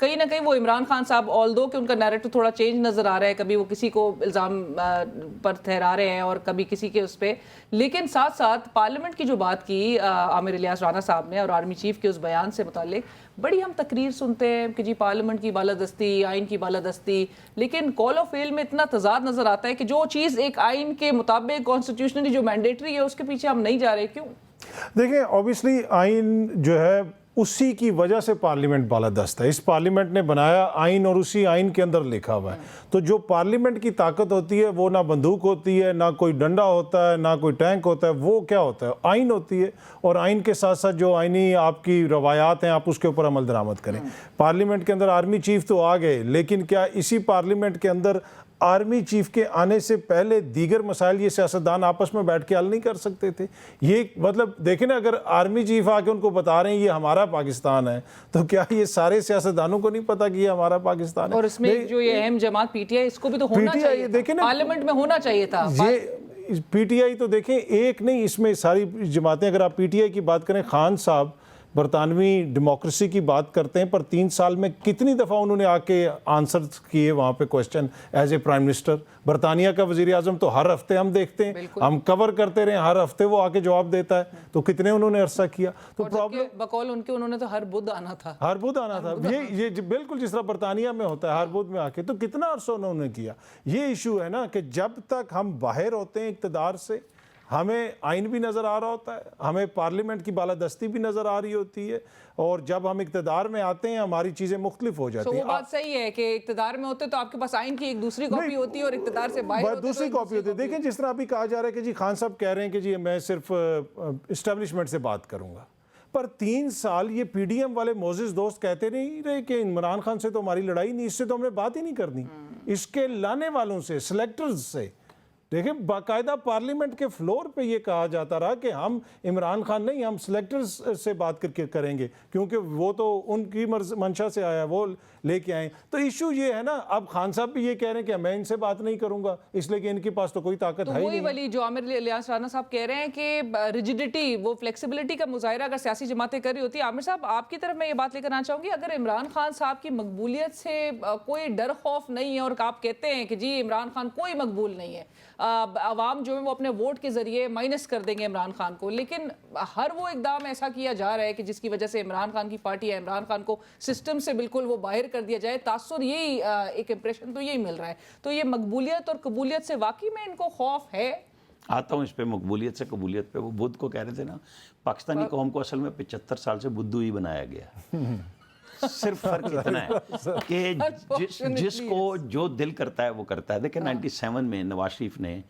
کہیں نہ کہیں وہ عمران خان صاحب آلدو کہ ان کا نیریٹو تھوڑا چینج نظر آ رہا ہے, کبھی وہ کسی کو الزام پر ٹھہرا رہے ہیں اور کبھی کسی کے اس پہ, لیکن ساتھ ساتھ پارلیمنٹ کی جو بات کی عامر الیاس رانا صاحب نے اور آرمی چیف کے اس بیان سے متعلق, بڑی ہم تقریر سنتے ہیں کہ جی پارلیمنٹ کی بالادستی, آئین کی بالادستی, لیکن کال آف فیل میں اتنا تضاد نظر آتا ہے کہ جو چیز ایک آئین کے مطابق کانسٹیٹیوشنلی جو مینڈیٹری ہے اس کے پیچھے ہم نہیں جا رہے, کیوں؟ دیکھیں اوبیسلی آئین جو ہے اسی کی وجہ سے پارلیمنٹ بالادست ہے. اس پارلیمنٹ نے بنایا آئین اور اسی آئین کے اندر لکھا ہوا ہے. تو جو پارلیمنٹ کی طاقت ہوتی ہے وہ نہ بندوق ہوتی ہے, نہ کوئی ڈنڈا ہوتا ہے, نہ کوئی ٹینک ہوتا ہے, وہ کیا ہوتا ہے, آئین ہوتی ہے. اور آئین کے ساتھ ساتھ جو آئینی آپ کی روایات ہیں آپ اس کے اوپر عمل درآمد کریں. پارلیمنٹ کے اندر آرمی چیف تو آ گئے, لیکن کیا اسی پارلیمنٹ کے اندر آرمی چیف کے آنے سے پہلے دیگر مسائل یہ سیاستدان آپس میں بیٹھ کے حل نہیں کر سکتے تھے؟ یہ مطلب دیکھیں نا, اگر آرمی چیف آ کے ان کو بتا رہے ہیں یہ ہمارا پاکستان ہے, تو کیا یہ سارے سیاستدانوں کو نہیں پتا کہ یہ ہمارا پاکستان ہے؟ اور اس میں جو یہ اہم جماعت پی ٹی آئی, اس کو بھی تو ہونا چاہیے تھا, پارلیمنٹ میں ہونا چاہیے تھا. یہ پی ٹی آئی تو دیکھیں ایک نہیں, اس میں ساری جماعتیں, اگر آپ پی ٹی آئی کی بات کریں, خان صاحب برطانوی ڈیموکریسی کی بات کرتے ہیں, پر 3 سال میں کتنی دفعہ انہوں نے آ کے آنسر کیے وہاں پہ question as a prime minister. برطانیہ کا وزیر اعظم تو ہر ہفتے ہم دیکھتے ہیں, ہم کور کرتے رہے, ہر ہفتے وہ آ کے جواب دیتا ہے, تو کتنے انہوں نے عرصہ کیا. تو پرابلم بقول ان کے انہوں نے تو ہر بدھ آنا تھا, ہر بدھ آنا تھا. یہ بالکل جس طرح برطانیہ میں ہوتا ہے ہر بدھ میں آ کے, تو کتنا عرصہ انہوں نے کیا. یہ ایشو ہے نا کہ جب تک ہم باہر ہوتے ہیں اقتدار سے, ہمیں آئین بھی نظر آ رہا ہوتا ہے, ہمیں پارلیمنٹ کی بالادستی بھی نظر آ رہی ہوتی ہے, اور جب ہم اقتدار میں آتے ہیں ہماری چیزیں مختلف ہو جاتی ہیں. وہ بات صحیح ہے کہ اقتدار میں ہوتے تو آپ کے پاس آئین کی ایک دوسری کاپی ہوتی ہے اور اقتدار سے باہر ہوتے دوسری کاپی ہوتی ہے. دیکھیں جس طرح ابھی کہا جا رہا ہے کہ جی خان صاحب کہہ رہے ہیں کہ جی میں صرف اسٹیبلشمنٹ سے بات کروں گا, پر 3 سال یہ پی ڈی ایم والے معزز دوست کہتے نہیں رہے کہ عمران خان سے تو ہماری لڑائی نہیں, اس سے تو ہم نے بات ہی نہیں کرنی, اس کے لانے والوں سے, سلیکٹرز سے. دیکھیں باقاعدہ پارلیمنٹ کے فلور پہ یہ کہا جاتا رہا کہ ہم عمران خان نہیں, ہم سلیکٹرز سے بات کر کے کریں گے, کیونکہ وہ تو ان کی منشا سے آیا, وہ لے کے آئیں. تو ایشو یہ ہے نا, اب خان صاحب بھی یہ کہہ رہے ہیں کہ میں ان سے بات نہیں کروں گا, اس لیے کہ ان کے پاس تو کوئی طاقت ہے ہی نہیں. وہی والی جو عامر الیاس رانا صاحب کہہ رہے ہیں کہ ریجیڈیٹی, وہ فلیکسیبلٹی کا مظاہرہ اگر سیاسی جماعتیں کر رہی ہوتی ہیں. عامر صاحب آپ کی طرف میں یہ بات لے کر آنا چاہوں گی, اگر عمران خان صاحب کی مقبولیت سے کوئی ڈر خوف نہیں ہے اور آپ کہتے ہیں کہ جی عمران خان کوئی مقبول نہیں ہے, عوام جو ہے وہ اپنے ووٹ کے ذریعے مائنس کر دیں گے عمران خان کو, لیکن ہر وہ اقدام ایسا کیا جا رہا ہے کہ جس کی وجہ سے عمران خان کی پارٹی ہے, عمران خان کو سسٹم سے بالکل وہ باہر کر دیا جائے, تاثر یہی, ایک امپریشن تو یہی مل رہا ہے. تو یہ مقبولیت اور قبولیت سے واقعی میں ان کو خوف ہے؟ آتا ہوں اس پہ, مقبولیت سے قبولیت پہ. وہ بدھ کو کہہ رہے تھے نا, پاکستانی قوم کو اصل میں 75 سال سے بدھو ہی بنایا گیا. صرف فرق اتنا ہے کہ جس کو جو دل کرتا ہے وہ کرتا ہے. دیکھیں 97 میں نواز شریف نے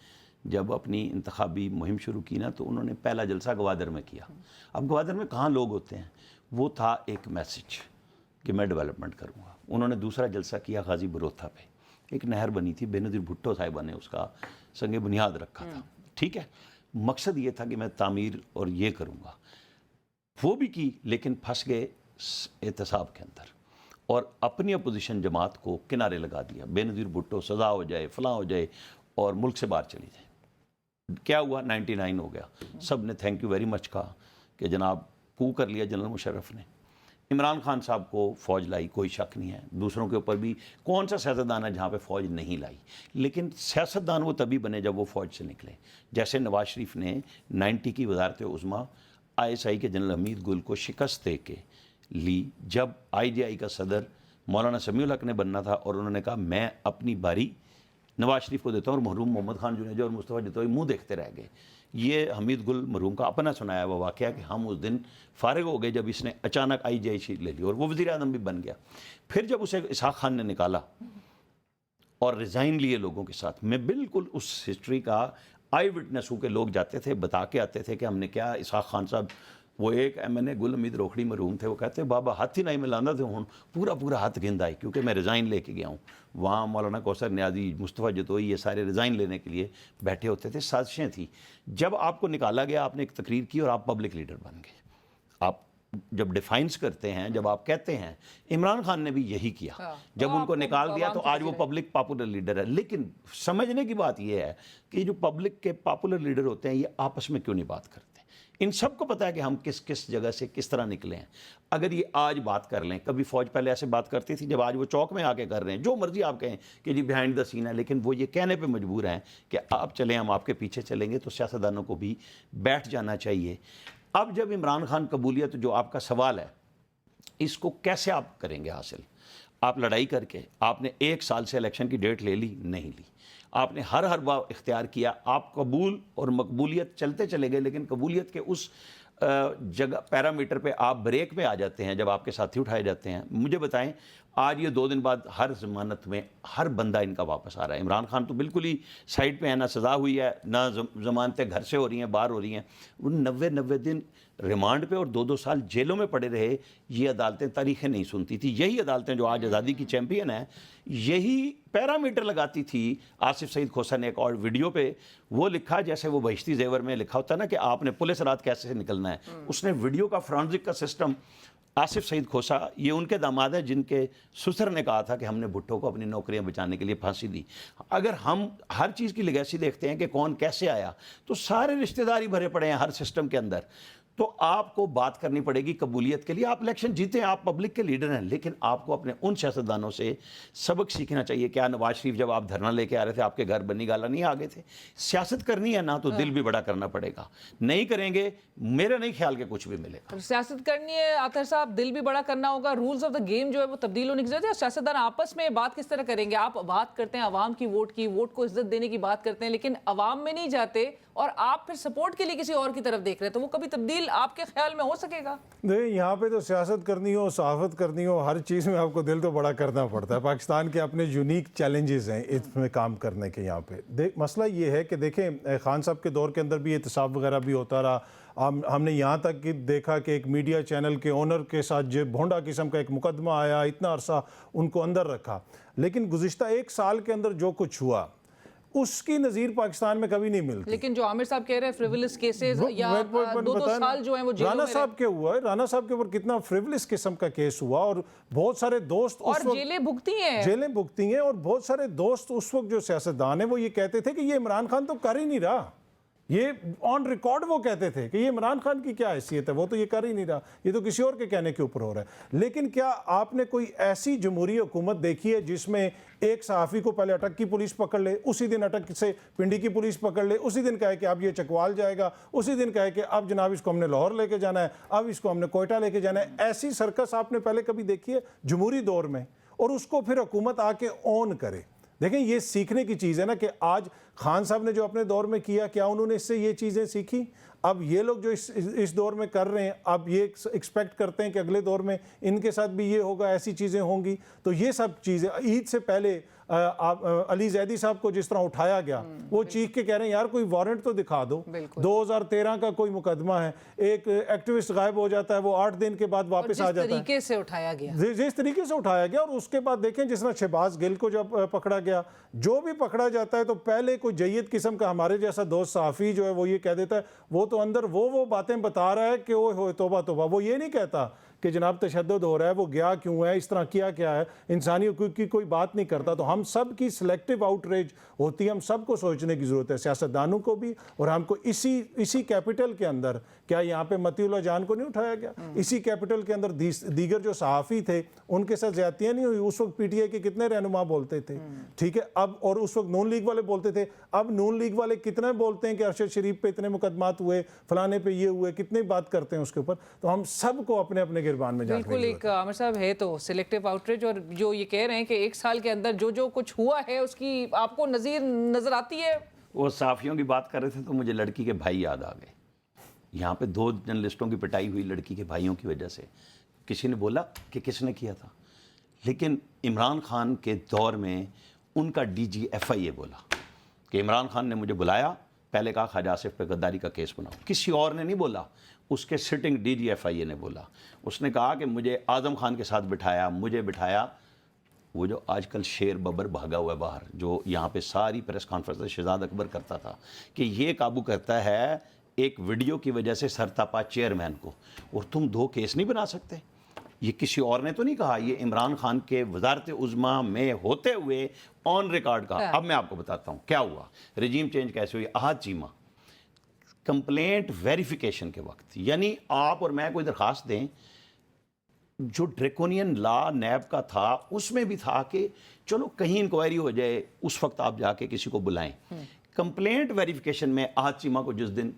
جب اپنی انتخابی مہم شروع کی نا, تو انہوں نے پہلا جلسہ گوادر میں کیا. اب گوادر میں کہاں لوگ ہوتے ہیں, وہ تھا ایک میسج کہ میں ڈیولپمنٹ کروں گا. انہوں نے دوسرا جلسہ کیا غازی بروتھا پہ, ایک نہر بنی تھی, بے نظیر بھٹو صاحبہ نے اس کا سنگ بنیاد رکھا تھا. ٹھیک ہے, مقصد یہ تھا کہ میں تعمیر اور یہ کروں گا, وہ بھی کی, لیکن پھنس گئے احتساب کے اندر اور اپنی اپوزیشن جماعت کو کنارے لگا دیا. بے نظیر بھٹو سزا ہو جائے, فلاں ہو جائے, اور ملک سے باہر چلی جائے. کیا ہوا, 99 ہو گیا. سب نے تھینک یو ویری مچ کہا کہ جناب کو کر لیا جنرل مشرف نے. عمران خان صاحب کو فوج لائی, کوئی شک نہیں ہے. دوسروں کے اوپر بھی کون سا سیاستدان ہے جہاں پہ فوج نہیں لائی, لیکن سیاستدان وہ تبھی بنے جب وہ فوج سے نکلے. جیسے نواز شریف نے 90 کی وزارت عظمیٰ ISI کے جنرل حمید گل کو شکست دے کے لی, جب IGI کا صدر مولانا سمیع الحق نے بننا تھا, اور انہوں نے کہا میں اپنی باری نواز شریف کو دیتا ہوں, اور مرحوم محمد خان جنیجا اور مصطفیٰ جتوئی منہ دیکھتے رہ گئے. یہ حمید گل مرحوم کا اپنا سنایا ہوا واقعہ کہ ہم اس دن فارغ ہو گئے جب اس نے اچانک IGI شیٹ لے لی, اور وہ وزیر اعظم بھی بن گیا. پھر جب اسے اسحاق خان نے نکالا اور ریزائن لیے لوگوں کے ساتھ, میں بالکل اس ہسٹری کا آئی وٹنس ہوں کہ لوگ جاتے تھے بتا کے آتے تھے کہ ہم نے کیا. اسحاق خان صاحب, وہ ایک MNA گل امید روکھڑی مرحوم تھے, وہ کہتے بابا ہاتھ ہی نہیں ملانا تھے, ہوں پورا ہاتھ گھند آئی, کیونکہ میں ریزائن لے کے گیا ہوں. وہاں مولانا کوثر نیازی, مصطفیٰ جتوئی, یہ سارے ریزائن لینے کے لیے بیٹھے ہوتے تھے. سازشیں تھیں. جب آپ کو نکالا گیا, آپ نے ایک تقریر کی اور آپ پبلک لیڈر بن گئے. آپ جب ڈیفائنس کرتے ہیں, جب آپ کہتے ہیں, عمران خان نے بھی یہی کیا. جب ان کو نکال دیا تو آج وہ پبلک پاپولر لیڈر ہے. لیکن سمجھنے کی بات یہ ہے کہ جو پبلک کے پاپولر لیڈر ہوتے ہیں یہ آپس میں کیوں نہیں بات کرتے. ان سب کو پتا ہے کہ ہم کس کس جگہ سے کس طرح نکلے ہیں. اگر یہ آج بات کر لیں, کبھی فوج پہلے ایسے بات کرتی تھی, جب آج وہ چوک میں آ کے کر رہے ہیں, جو مرضی آپ کہیں کہ جی بیہائنڈ دا سین ہے, لیکن وہ یہ کہنے پہ مجبور ہیں کہ آپ چلیں, ہم آپ کے پیچھے چلیں گے. تو سیاستدانوں کو بھی بیٹھ جانا چاہیے. اب جب عمران خان قبولیت, جو آپ کا سوال ہے, اس کو کیسے آپ کریں گے حاصل؟ آپ لڑائی کر کے, آپ نے 1 سال سے الیکشن کی ڈیٹ لے لی؟ نہیں لی. آپ نے ہر بار اختیار کیا, آپ قبول اور مقبولیت چلتے چلے گئے, لیکن قبولیت کے اس جگہ پیرامیٹر پہ آپ بریک پہ آ جاتے ہیں جب آپ کے ساتھی اٹھائے جاتے ہیں. مجھے بتائیں, آج یہ 2 دن بعد ہر ضمانت میں ہر بندہ ان کا واپس آ رہا ہے. عمران خان تو بالکل ہی سائڈ پہ ہے, نہ سزا ہوئی ہے, نہ ضمانتیں گھر سے ہو رہی ہیں, باہر ہو رہی ہیں. ان 90 دن ریمانڈ پہ اور 2 سال جیلوں میں پڑے رہے. یہ عدالتیں تاریخیں نہیں سنتی تھی. یہی عدالتیں جو آج آزادی کی چیمپئن ہیں, یہی پیرامیٹر لگاتی تھی. آصف سعید کھوسا نے ایک اور ویڈیو پہ وہ لکھا, جیسے وہ بہشتی زیور میں لکھا ہوتا ہے نا کہ آپ نے پولیس رات کیسے نکلنا ہے. اس نے ویڈیو کا فرانزک کا سسٹم, آصف سعید کھوسا یہ ان کے داماد ہیں جن کے سسر نے کہا تھا کہ ہم نے بھٹو کو اپنی نوکریاں بچانے کے لیے پھانسی دی. اگر ہم ہر چیز کی لیگیسی دیکھتے ہیں کہ کون کیسے آیا, تو سارے رشتہ داری بھرے پڑے ہیں ہر سسٹم کے اندر. تو آپ کو بات کرنی پڑے گی قبولیت کے لیے. آپ الیکشن جیتے ہیں, آپ پبلک کے لیڈر ہیں, لیکن آپ کو اپنے ان سیاستدانوں سے سبق سیکھنا چاہیے. کیا نواز شریف جب آپ دھرنا لے کے آ رہے تھے, آپ کے گھر بنی گالا نہیں آگے تھے؟ سیاست کرنی ہے نا, تو دل بھی بڑا کرنا پڑے گا. نہیں کریں گے, میرا نہیں خیال کہ کچھ بھی ملے گا. سیاست کرنی ہے اطہر صاحب, دل بھی بڑا کرنا ہوگا. رولز آف دا گیم جو ہے وہ تبدیل ہونے کی ضرورت ہے. اور سیاستدان آپس میں بات کس طرح کریں گے؟ آپ بات کرتے ہیں عوام کی, ووٹ کو عزت دینے کی بات کرتے ہیں, لیکن عوام میں نہیں جاتے, اور آپ پھر سپورٹ کے لیے کسی اور کی طرف دیکھ رہے ہیں. تو وہ کبھی تبدیل آپ کے خیال میں ہو سکے گا؟ نہیں, یہاں پہ تو سیاست کرنی ہو, صحافت کرنی ہو, ہر چیز میں آپ کو دل تو بڑا کرنا پڑتا ہے. پاکستان کے اپنے یونیک چیلنجز ہیں اس میں کام کرنے کے. یہاں پہ مسئلہ یہ ہے کہ دیکھیں, خان صاحب کے دور کے اندر بھی احتساب وغیرہ بھی ہوتا رہا. ہم نے یہاں تک کہ دیکھا کہ ایک میڈیا چینل کے اونر کے ساتھ جو بھونڈا قسم کا ایک مقدمہ آیا, اتنا عرصہ ان کو اندر رکھا. لیکن گزشتہ 1 سال کے اندر جو کچھ ہوا, اس کی نظیر پاکستان میں کبھی نہیں ملتی. لیکن جو عامر صاحب کہہ رہے ہیں فریولس کیسز, یا 2 سال جو ہیں وہ جیلوں رانا میں صاحب کے ہوا ہے, رانا صاحب کے اوپر کتنا فریولس قسم کا کیس ہوا, اور بہت سارے دوست اور جیلیں بھگتی ہیں, اور بہت سارے دوست اس وقت جو سیاستدان ہیں وہ یہ کہتے تھے کہ یہ عمران خان تو کر ہی نہیں رہا. یہ آن ریکارڈ وہ کہتے تھے کہ یہ عمران خان کی کیا حیثیت ہے, وہ تو یہ کر ہی نہیں رہا, یہ تو کسی اور کے کہنے کے اوپر ہو رہا ہے. لیکن کیا آپ نے کوئی ایسی جمہوری حکومت دیکھی ہے جس میں ایک صحافی کو پہلے اٹک کی پولیس پکڑ لے, اسی دن اٹک سے پنڈی کی پولیس پکڑ لے, اسی دن کہے کہ اب یہ چکوال جائے گا, اسی دن کہے کہ اب جناب اس کو ہم نے لاہور لے کے جانا ہے, اب اس کو ہم نے کوئٹہ لے کے جانا ہے؟ ایسی سرکس آپ نے پہلے کبھی دیکھی ہے جمہوری دور میں؟ اور اس کو پھر حکومت آ کے اون کرے. دیکھیں, یہ سیکھنے کی چیز ہے نا کہ آج خان صاحب نے جو اپنے دور میں کیا, کیا انہوں نے اس سے یہ چیزیں سیکھی؟ اب یہ لوگ جو اس دور میں کر رہے ہیں, اب یہ ایکسپیکٹ کرتے ہیں کہ اگلے دور میں ان کے ساتھ بھی یہ ہوگا, ایسی چیزیں ہوں گی. تو یہ سب چیزیں, عید سے پہلے علی زیدی صاحب کو جس طرح اٹھایا گیا, وہ چیخ کے کہہ رہے ہیں یار کوئی وارنٹ تو دکھا دو. 2013 کا کوئی مقدمہ ہے, ایک ایکٹیوسٹ غائب ہو جاتا ہے, وہ 8 دن کے بعد واپس آ جاتا ہے. جس طریقے سے اٹھایا گیا, جس طریقے سے اٹھایا گیا. اور اس کے بعد دیکھیں جس طرح شہباز گل کو جب پکڑا گیا, جو بھی پکڑا جاتا ہے تو پہلے کوئی جید قسم کا ہمارے جیسا دوست صحافی جو ہے وہ یہ کہہ دیتا ہے, وہ تو اندر وہ باتیں بتا رہا ہے کہ اوہ ہوئے توبہ توبہ. وہ یہ نہیں کہتا کہ جناب تشدد ہو رہا ہے, وہ گیا کیوں ہے, اس طرح کیا ہے, انسانی حقوق کی کوئی بات نہیں کرتا. تو ہم سب کی سلیکٹیو آؤٹریج ہوتی ہے, ہم سب کو سوچنے کی ضرورت ہے, سیاستدانوں کو بھی, اور ہم کو اسی کیپٹل کے اندر, کیا یہاں پہ متی اللہ جان کو نہیں اٹھایا گیا؟ اسی کیپٹل کے اندر دیگر جو صحافی تھے ان کے ساتھ زیادتیاں نہیں ہوئی. اس وقت پی ٹی آئی کے کتنے رہنما بولتے تھے, ٹھیک ہے, اب, اور اس وقت نون لیگ والے بولتے تھے. اب نون لیگ والے کتنے بولتے ہیں کہ ارشد شریف پہ اتنے مقدمات ہوئے, فلانے پہ یہ ہوئے, کتنے بات کرتے ہیں اس کے اوپر. تو ہم سب کو اپنے اپنے گربان میں جانے. بالکل, ایک عامر صاحب ہے تو سلیکٹیو آؤٹریج, اور جو یہ کہہ رہے ہیں کہ 1 سال کے اندر جو کچھ ہوا ہے اس کی آپ کو نظر آتی ہے. وہ صحافیوں کی بات کر رہے تھے تو مجھے لڑکی کے بھائی یاد آ گئے. یہاں پہ 2 جرنلسٹوں کی پٹائی ہوئی لڑکی کے بھائیوں کی وجہ سے. کسی نے بولا کہ کس نے کیا تھا, لیکن عمران خان کے دور میں ان کا DGFI بولا کہ عمران خان نے مجھے بلایا, پہلے کہا خواجہ آصف پہ غداری کا کیس بناؤ. کسی اور نے نہیں بولا, اس کے سٹنگ DGFI نے بولا. اس نے کہا کہ مجھے اعظم خان کے ساتھ بٹھایا, مجھے بٹھایا. وہ جو آج کل شیر ببر بھاگا ہوا ہے باہر, جو یہاں پہ ساری پریس کانفرنس شہزاد اکبر کرتا تھا, کہ یہ قابو کرتا ہے ایک ویڈیو کی وجہ سے سرتاپا چیئرمین کو, اور تم 2 کیس نہیں بنا سکتے. یہ کسی اور نے تو نہیں کہا, یہ عمران خان کے وزارت عظمیٰ میں ہوتے ہوئے آن ریکارڈ کہا. اب میں آپ کو بتاتا ہوں کیا ہوا, رجیم چینج کیسے ہوئی. احد چیمہ کمپلینٹ ویریفیکیشن کے وقت، یعنی آپ اور میں کوئی درخواست دیں، جو ڈریکونین لا نیب کا تھا اس میں بھی تھا کہ چلو کہیں انکوائری ہو جائے، اس وقت آپ جا کے کسی کو بلائیں. کمپلینٹ ویریفیکیشن میں آج چیمہ کو جس دن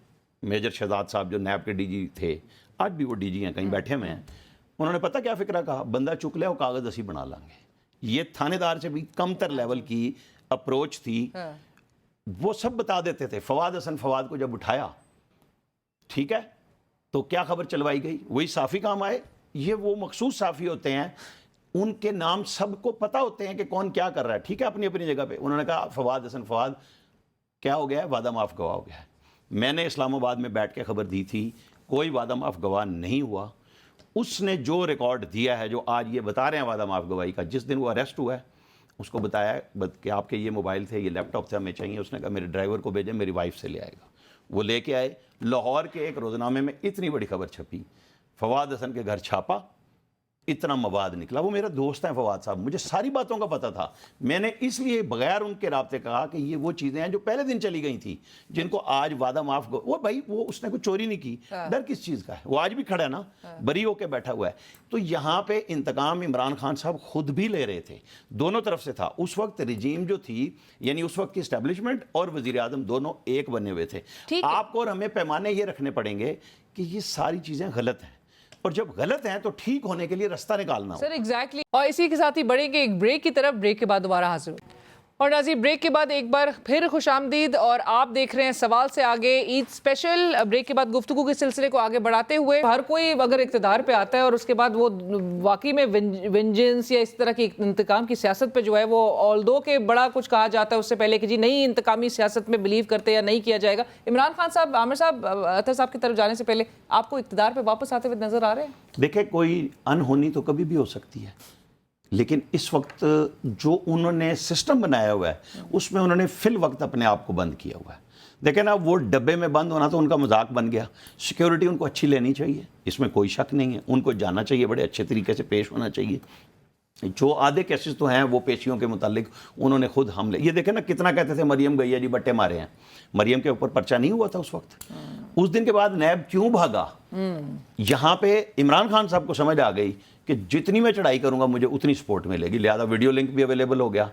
میجر شہزاد صاحب جو نیب کے ڈی جی تھے، آج بھی وہ ڈی جی ہیں، کہیں بیٹھے ہوئے ہیں، انہوں نے پتہ کیا فکرہ کہا؟ بندہ چک لے وہ کاغذ اسی بنا لیں گے. یہ تھانے دار سے بھی کم تر لیول کی اپروچ تھی. وہ سب بتا دیتے تھے. فواد حسن فواد کو جب اٹھایا، ٹھیک ہے، تو کیا خبر چلوائی گئی؟ وہی صحافی کام آئے. یہ وہ مخصوص صحافی ہوتے ہیں، ان کے نام سب کو پتہ ہوتے ہیں کہ کون کیا کر رہا ہے، ٹھیک ہے، اپنی اپنی جگہ پہ. انہوں نے کہا فواد حسن فواد کیا ہو گیا ہے؟ وعدہ معاف گواہ ہو گیا ہے. میں نے اسلام آباد میں بیٹھ کے خبر دی تھی، کوئی وعدہ معاف گواہ نہیں ہوا. اس نے جو ریکارڈ دیا ہے، جو آج یہ بتا رہے ہیں وعدہ معاف گواہی کا، جس دن وہ اریسٹ ہوا ہے اس کو بتایا کہ آپ کے یہ موبائل تھے، یہ لیپ ٹاپ تھے، ہمیں چاہیے. اس نے کہا میرے ڈرائیور کو بھیجیں، میری وائف سے لے آئے گا. وہ لے کے آئے. لاہور کے ایک روزنامے میں اتنی بڑی خبر چھپی، فواد حسن کے گھر چھاپا، اتنا مواد نکلا. وہ میرا دوست ہیں فواد صاحب، مجھے ساری باتوں کا پتہ تھا. میں نے اس لیے بغیر ان کے رابطے کہا کہ یہ وہ چیزیں ہیں جو پہلے دن چلی گئی تھیں، جن کو آج وعدہ معاف وہ بھائی وہ اس نے کوئی چوری نہیں کی، ڈر کس چیز کا ہے؟ وہ آج بھی کھڑا ہے نا، بری ہو کے بیٹھا ہوا ہے. تو یہاں پہ انتقام عمران خان صاحب خود بھی لے رہے تھے، دونوں طرف سے تھا. اس وقت رجیم جو تھی، یعنی اس وقت کی اسٹیبلشمنٹ اور وزیر اعظم دونوں ایک بنے ہوئے تھے. آپ کو اور ہمیں پیمانے یہ رکھنے پڑیں گے کہ یہ ساری چیزیں غلط ہیں، اور جب غلط ہیں تو ٹھیک ہونے کے لیے رستہ نکالنا ہو. سر ایگزیکٹلی. اور اسی کے ساتھ ہی بڑھیں گے ایک بریک کی طرف. بریک کے بعد دوبارہ حاضر ہوں. اور ناظرین بریک کے بعد ایک بار پھر خوش آمدید، اور آپ دیکھ رہے ہیں سوال سے آگے عید اسپیشل. بریک کے بعد گفتگو کے سلسلے کو آگے بڑھاتے ہوئے، ہر کوئی اگر اقتدار پہ آتا ہے اور اس کے بعد وہ واقعی میں ونجنس یا اس طرح کی انتقام کی سیاست پہ جو ہے وہ آلدو کہ بڑا کچھ کہا جاتا ہے اس سے پہلے کہ جی نہیں انتقامی سیاست میں بلیو کرتے یا نہیں کیا جائے گا. عمران خان صاحب، عامر صاحب، اطہر صاحب کی طرف جانے سے پہلے آپ کو اقتدار پہ واپس آتے ہوئے نظر آ رہے ہیں؟ دیکھیں، کوئی انہونی تو کبھی بھی ہو سکتی ہے، لیکن اس وقت جو انہوں نے سسٹم بنایا ہوا ہے اس میں انہوں نے فی الوقت اپنے آپ کو بند کیا ہوا ہے. دیکھیں نا، وہ ڈبے میں بند ہونا تو ان کا مذاق بن گیا. سیکیورٹی ان کو اچھی لینی چاہیے، اس میں کوئی شک نہیں ہے. ان کو جاننا چاہیے، بڑے اچھے طریقے سے پیش ہونا چاہیے. جو آدھے کیسز تو ہیں وہ پیشیوں کے متعلق انہوں نے خود حملے، یہ دیکھیں نا کتنا کہتے تھے مریم گئی ہے جی بٹے مارے ہیں. مریم کے اوپر پرچہ نہیں ہوا تھا اس وقت. اس دن کے بعد نیب کیوں بھاگا؟ یہاں پہ عمران خان صاحب کو سمجھ آ گئی کہ جتنی میں چڑھائی کروں گا مجھے اتنی سپورٹ ملے گی، لہذا ویڈیو لنک بھی اویلیبل ہو گیا.